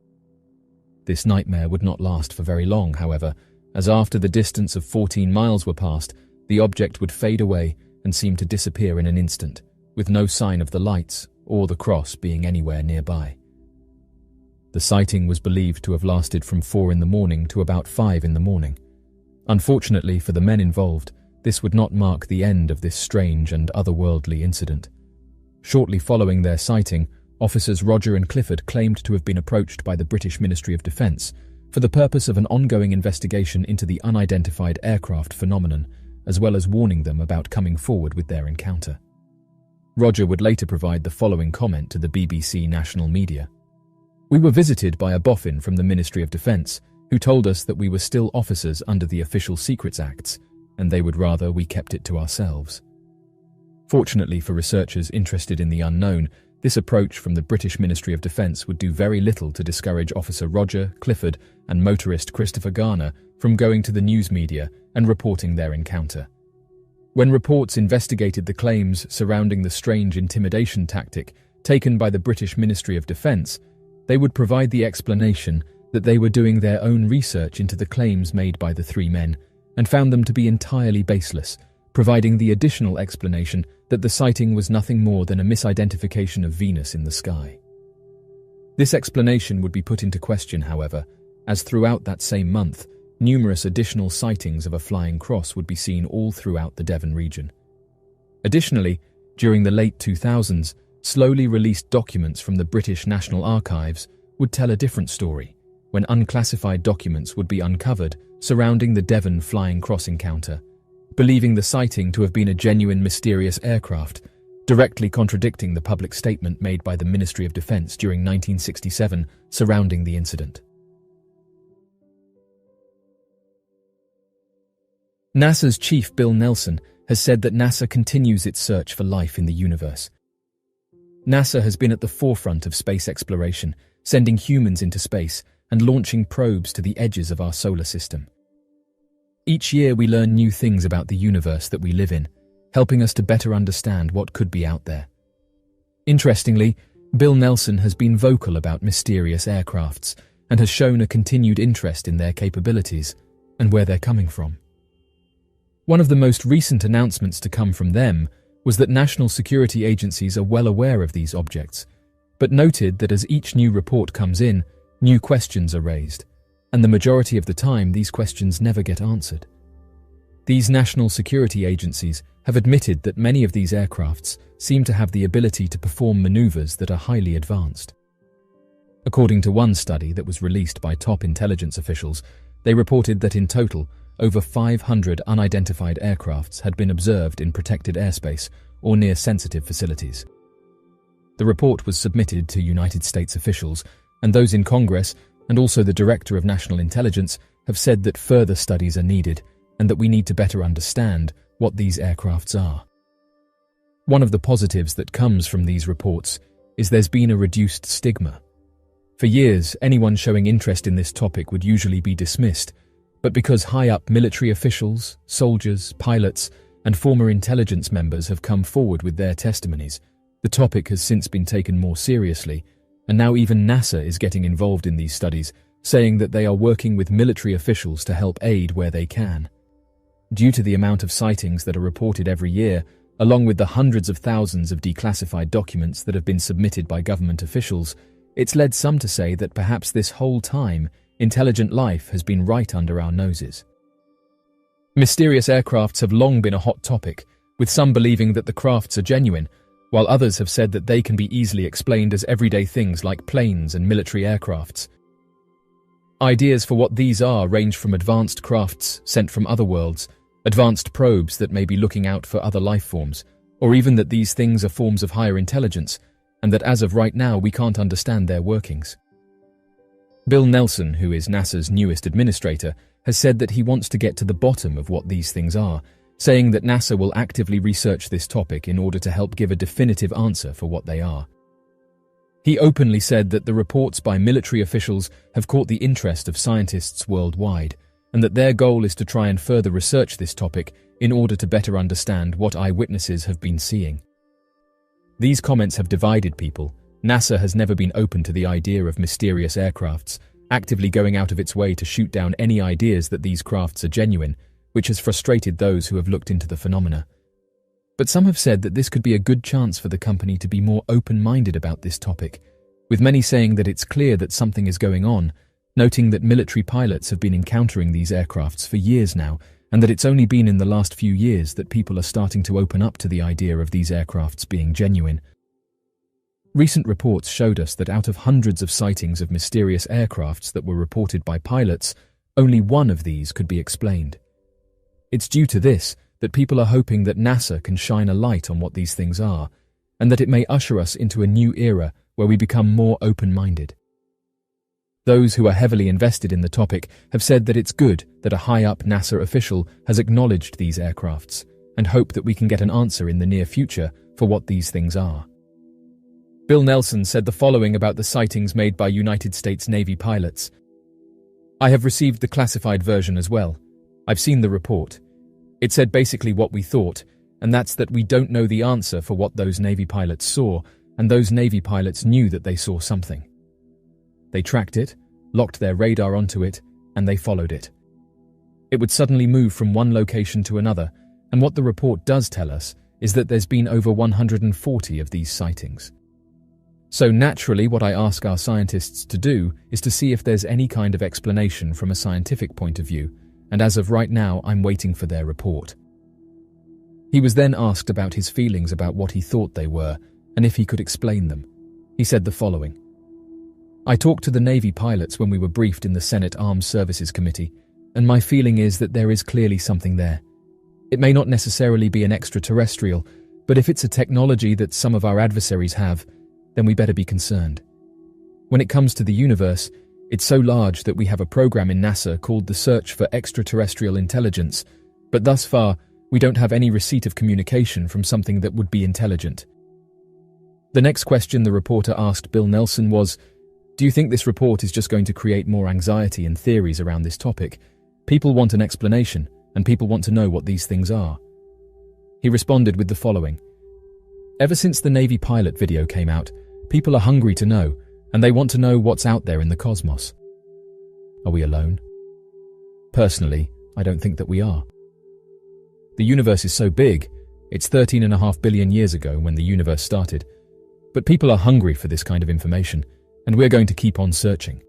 This nightmare would not last for very long, however, as after the distance of 14 miles were passed, the object would fade away and seem to disappear in an instant, with no sign of the lights or the cross being anywhere nearby. The sighting was believed to have lasted from 4 in the morning to about 5 in the morning. Unfortunately for the men involved, this would not mark the end of this strange and otherworldly incident. Shortly following their sighting, officers Roger and Clifford claimed to have been approached by the British Ministry of Defence for the purpose of an ongoing investigation into the unidentified aircraft phenomenon, as well as warning them about coming forward with their encounter. Roger would later provide the following comment to the BBC national media. "We were visited by a boffin from the Ministry of Defence, who told us that we were still officers under the Official Secrets Acts, and they would rather we kept it to ourselves." Fortunately for researchers interested in the unknown, this approach from the British Ministry of Defence would do very little to discourage Officer Roger, Clifford, and motorist Christopher Garner from going to the news media and reporting their encounter. When reports investigated the claims surrounding the strange intimidation tactic taken by the British Ministry of Defence, they would provide the explanation that they were doing their own research into the claims made by the three men and found them to be entirely baseless, providing the additional explanation that the sighting was nothing more than a misidentification of Venus in the sky. This explanation would be put into question, however, as throughout that same month, numerous additional sightings of a flying cross would be seen all throughout the Devon region. Additionally, during the late 2000s, slowly released documents from the British National Archives would tell a different story, when unclassified documents would be uncovered surrounding the Devon flying cross encounter, believing the sighting to have been a genuine mysterious aircraft, directly contradicting the public statement made by the Ministry of Defence during 1967 surrounding the incident. NASA's chief Bill Nelson has said that NASA continues its search for life in the universe. NASA has been at the forefront of space exploration, sending humans into space and launching probes to the edges of our solar system. Each year we learn new things about the universe that we live in, helping us to better understand what could be out there. Interestingly, Bill Nelson has been vocal about mysterious aircrafts and has shown a continued interest in their capabilities and where they're coming from. One of the most recent announcements to come from them was that national security agencies are well aware of these objects, but noted that as each new report comes in, new questions are raised, and the majority of the time these questions never get answered. These national security agencies have admitted that many of these aircrafts seem to have the ability to perform maneuvers that are highly advanced. According to one study that was released by top intelligence officials, they reported that in total, over 500 unidentified aircrafts had been observed in protected airspace or near sensitive facilities. The report was submitted to United States officials, and those in Congress and also the Director of National Intelligence have said that further studies are needed and that we need to better understand what these aircrafts are. One of the positives that comes from these reports is there's been a reduced stigma. For years, anyone showing interest in this topic would usually be dismissed, but because high-up military officials, soldiers, pilots, and former intelligence members have come forward with their testimonies, the topic has since been taken more seriously, and now even NASA is getting involved in these studies, saying that they are working with military officials to help aid where they can. Due to the amount of sightings that are reported every year, along with the hundreds of thousands of declassified documents that have been submitted by government officials, it's led some to say that perhaps this whole time, intelligent life has been right under our noses. Mysterious aircrafts have long been a hot topic, with some believing that the crafts are genuine, while others have said that they can be easily explained as everyday things like planes and military aircrafts. Ideas for what these are range from advanced crafts sent from other worlds, advanced probes that may be looking out for other life forms, or even that these things are forms of higher intelligence, and that as of right now we can't understand their workings. Bill Nelson, who is NASA's newest administrator, has said that he wants to get to the bottom of what these things are, saying that NASA will actively research this topic in order to help give a definitive answer for what they are. He openly said that the reports by military officials have caught the interest of scientists worldwide, and that their goal is to try and further research this topic in order to better understand what eyewitnesses have been seeing. These comments have divided people. NASA has never been open to the idea of mysterious aircrafts, actively going out of its way to shoot down any ideas that these crafts are genuine, which has frustrated those who have looked into the phenomena. But some have said that this could be a good chance for the company to be more open-minded about this topic, with many saying that it's clear that something is going on, noting that military pilots have been encountering these aircrafts for years now, and that it's only been in the last few years that people are starting to open up to the idea of these aircrafts being genuine. Recent reports showed us that out of hundreds of sightings of mysterious aircrafts that were reported by pilots, only one of these could be explained. It's due to this that people are hoping that NASA can shine a light on what these things are, and that it may usher us into a new era where we become more open-minded. Those who are heavily invested in the topic have said that it's good that a high-up NASA official has acknowledged these aircrafts, and hope that we can get an answer in the near future for what these things are. Bill Nelson said the following about the sightings made by United States Navy pilots. "I have received the classified version as well. I've seen the report. It said basically what we thought, and that's that we don't know the answer for what those Navy pilots saw, and those Navy pilots knew that they saw something. They tracked it, locked their radar onto it, and they followed it. It would suddenly move from one location to another, and what the report does tell us is that there's been over 140 of these sightings. So naturally, what I ask our scientists to do is to see if there's any kind of explanation from a scientific point of view, and as of right now, I'm waiting for their report." He was then asked about his feelings about what he thought they were, and if he could explain them. He said the following: "I talked to the Navy pilots when we were briefed in the Senate Armed Services Committee, and my feeling is that there is clearly something there. It may not necessarily be an extraterrestrial, but if it's a technology that some of our adversaries have, then we better be concerned. When it comes to the universe, it's so large that we have a program in NASA called the Search for Extraterrestrial Intelligence, But thus far, we don't have any receipt of communication from something that would be intelligent. The next question the reporter asked Bill Nelson was, "Do you think this report is just going to create more anxiety and theories around this topic? People want an explanation, and people want to know what these things are." He responded with the following: "Ever since the Navy pilot video came out, people are hungry to know, and they want to know what's out there in the cosmos. Are we alone? Personally, I don't think that we are. The universe is so big, it's 13.5 billion years ago when the universe started. But people are hungry for this kind of information, and we're going to keep on searching."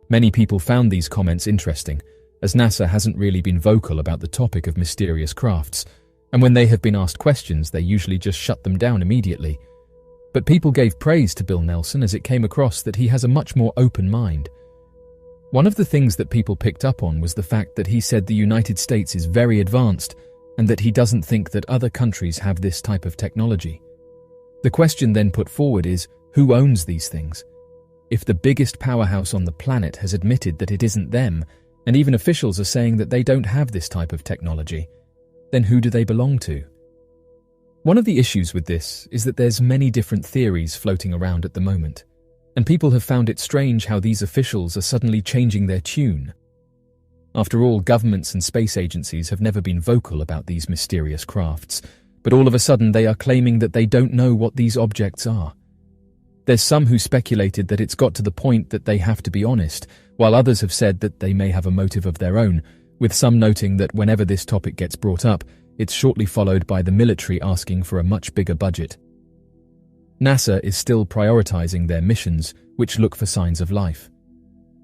Many people found these comments interesting, as NASA hasn't really been vocal about the topic of mysterious crafts, and when they have been asked questions, they usually just shut them down immediately. But people gave praise to Bill Nelson as it came across that he has a much more open mind. One of the things that people picked up on was the fact that he said the United States is very advanced and that he doesn't think that other countries have this type of technology. The question then put forward is, who owns these things? If the biggest powerhouse on the planet has admitted that it isn't them, and even officials are saying that they don't have this type of technology, then who do they belong to? One of the issues with this is that there's many different theories floating around at the moment, and people have found it strange how these officials are suddenly changing their tune. After all, governments and space agencies have never been vocal about these mysterious crafts, but all of a sudden they are claiming that they don't know what these objects are. There's some who speculated that it's got to the point that they have to be honest, while others have said that they may have a motive of their own, with some noting that whenever this topic gets brought up, it's shortly followed by the military asking for a much bigger budget. NASA is still prioritizing their missions, which look for signs of life.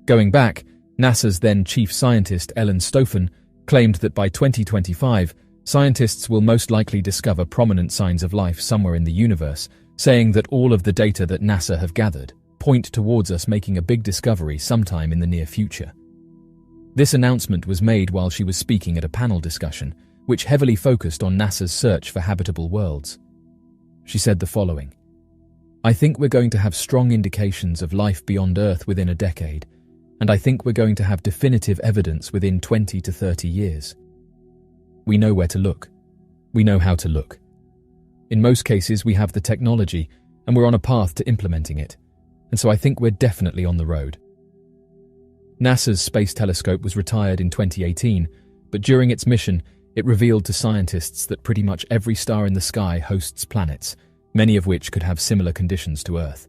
Going back, NASA's then chief scientist Ellen Stofan claimed that by 2025, scientists will most likely discover prominent signs of life somewhere in the universe, saying that all of the data that NASA have gathered point towards us making a big discovery sometime in the near future. This announcement was made while she was speaking at a panel discussion, which heavily focused on NASA's search for habitable worlds. She said the following: "I think we're going to have strong indications of life beyond Earth within a decade, and I think we're going to have definitive evidence within 20 to 30 years. We know where to look. We know how to look. In most cases, we have the technology, and we're on a path to implementing it, and so I think we're definitely on the road." NASA's Space Telescope was retired in 2018, but during its mission, it revealed to scientists that pretty much every star in the sky hosts planets, many of which could have similar conditions to Earth.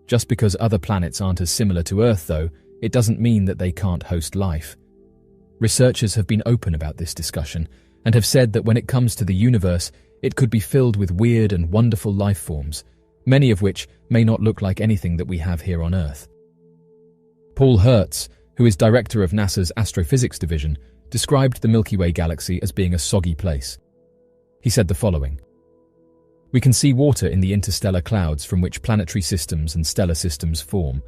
Just because other planets aren't as similar to Earth, though, it doesn't mean that they can't host life. Researchers have been open about this discussion and have said that when it comes to the universe, it could be filled with weird and wonderful life forms, many of which may not look like anything that we have here on Earth. Paul Hertz, who is director of NASA's Astrophysics Division, described the Milky Way galaxy as being a soggy place. He said the following: "We can see water in the interstellar clouds from which planetary systems and stellar systems form.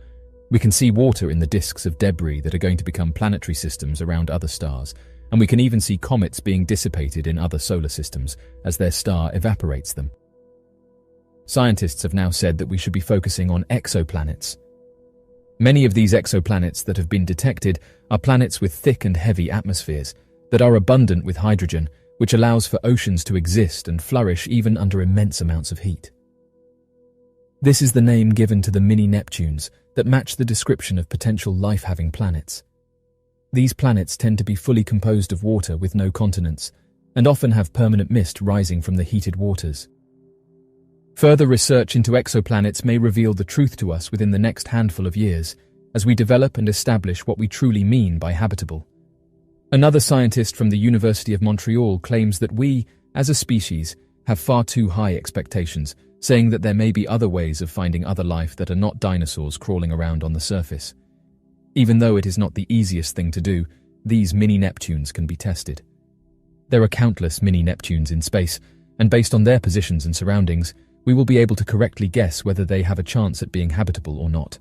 We can see water in the disks of debris that are going to become planetary systems around other stars, and we can even see comets being dissipated in other solar systems as their star evaporates them. Scientists have now said that we should be focusing on exoplanets. Many of these exoplanets that have been detected are planets with thick and heavy atmospheres that are abundant with hydrogen, which allows for oceans to exist and flourish even under immense amounts of heat. This is the name given to the mini-Neptunes that match the description of potential life-having planets. These planets tend to be fully composed of water with no continents, and often have permanent mist rising from the heated waters. Further research into exoplanets may reveal the truth to us within the next handful of years, as we develop and establish what we truly mean by habitable. Another scientist from the University of Montreal claims that we, as a species, have far too high expectations, saying that there may be other ways of finding other life that are not dinosaurs crawling around on the surface. Even though it is not the easiest thing to do, these mini-Neptunes can be tested. There are countless mini-Neptunes in space, and based on their positions and surroundings, we will be able to correctly guess whether they have a chance at being habitable or not.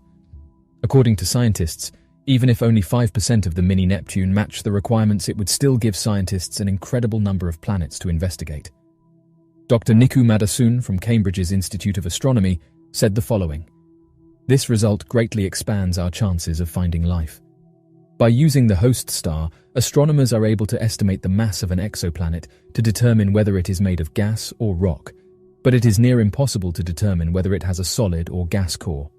According to scientists, even if only 5% of the mini-Neptune match the requirements, it would still give scientists an incredible number of planets to investigate. Dr. Niku Madasun from Cambridge's Institute of Astronomy said the following: "This result greatly expands our chances of finding life. By using the host star, astronomers are able to estimate the mass of an exoplanet to determine whether it is made of gas or rock, but it is near impossible to determine whether it has a solid or gas core.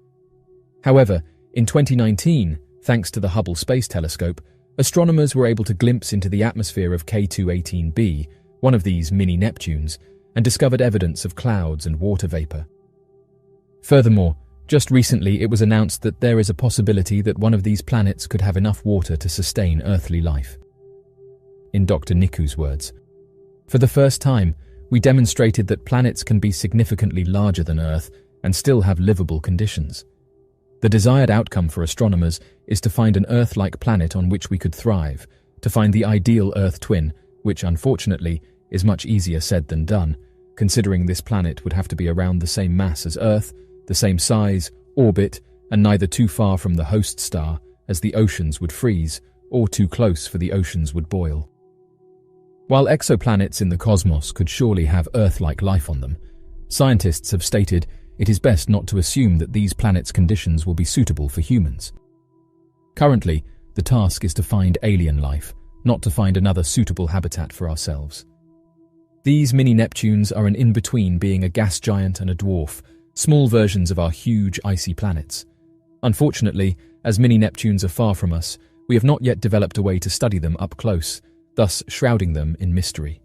However, in 2019, thanks to the Hubble Space Telescope, astronomers were able to glimpse into the atmosphere of K2-18b, one of these mini-Neptunes, and discovered evidence of clouds and water vapor. Furthermore, just recently it was announced that there is a possibility that one of these planets could have enough water to sustain earthly life. In Dr. Niku's words, "For the first time, we demonstrated that planets can be significantly larger than Earth and still have livable conditions. The desired outcome for astronomers is to find an Earth-like planet on which we could thrive, to find the ideal Earth twin, which, unfortunately, is much easier said than done, considering this planet would have to be around the same mass as Earth, the same size, orbit, and neither too far from the host star, as the oceans would freeze, or too close for the oceans would boil." While exoplanets in the cosmos could surely have Earth-like life on them, scientists have stated it is best not to assume that these planets' conditions will be suitable for humans. Currently, the task is to find alien life, not to find another suitable habitat for ourselves. These mini-Neptunes are an in-between being a gas giant and a dwarf, small versions of our huge icy planets. Unfortunately, as mini-Neptunes are far from us, we have not yet developed a way to study them up close, thus shrouding them in mystery.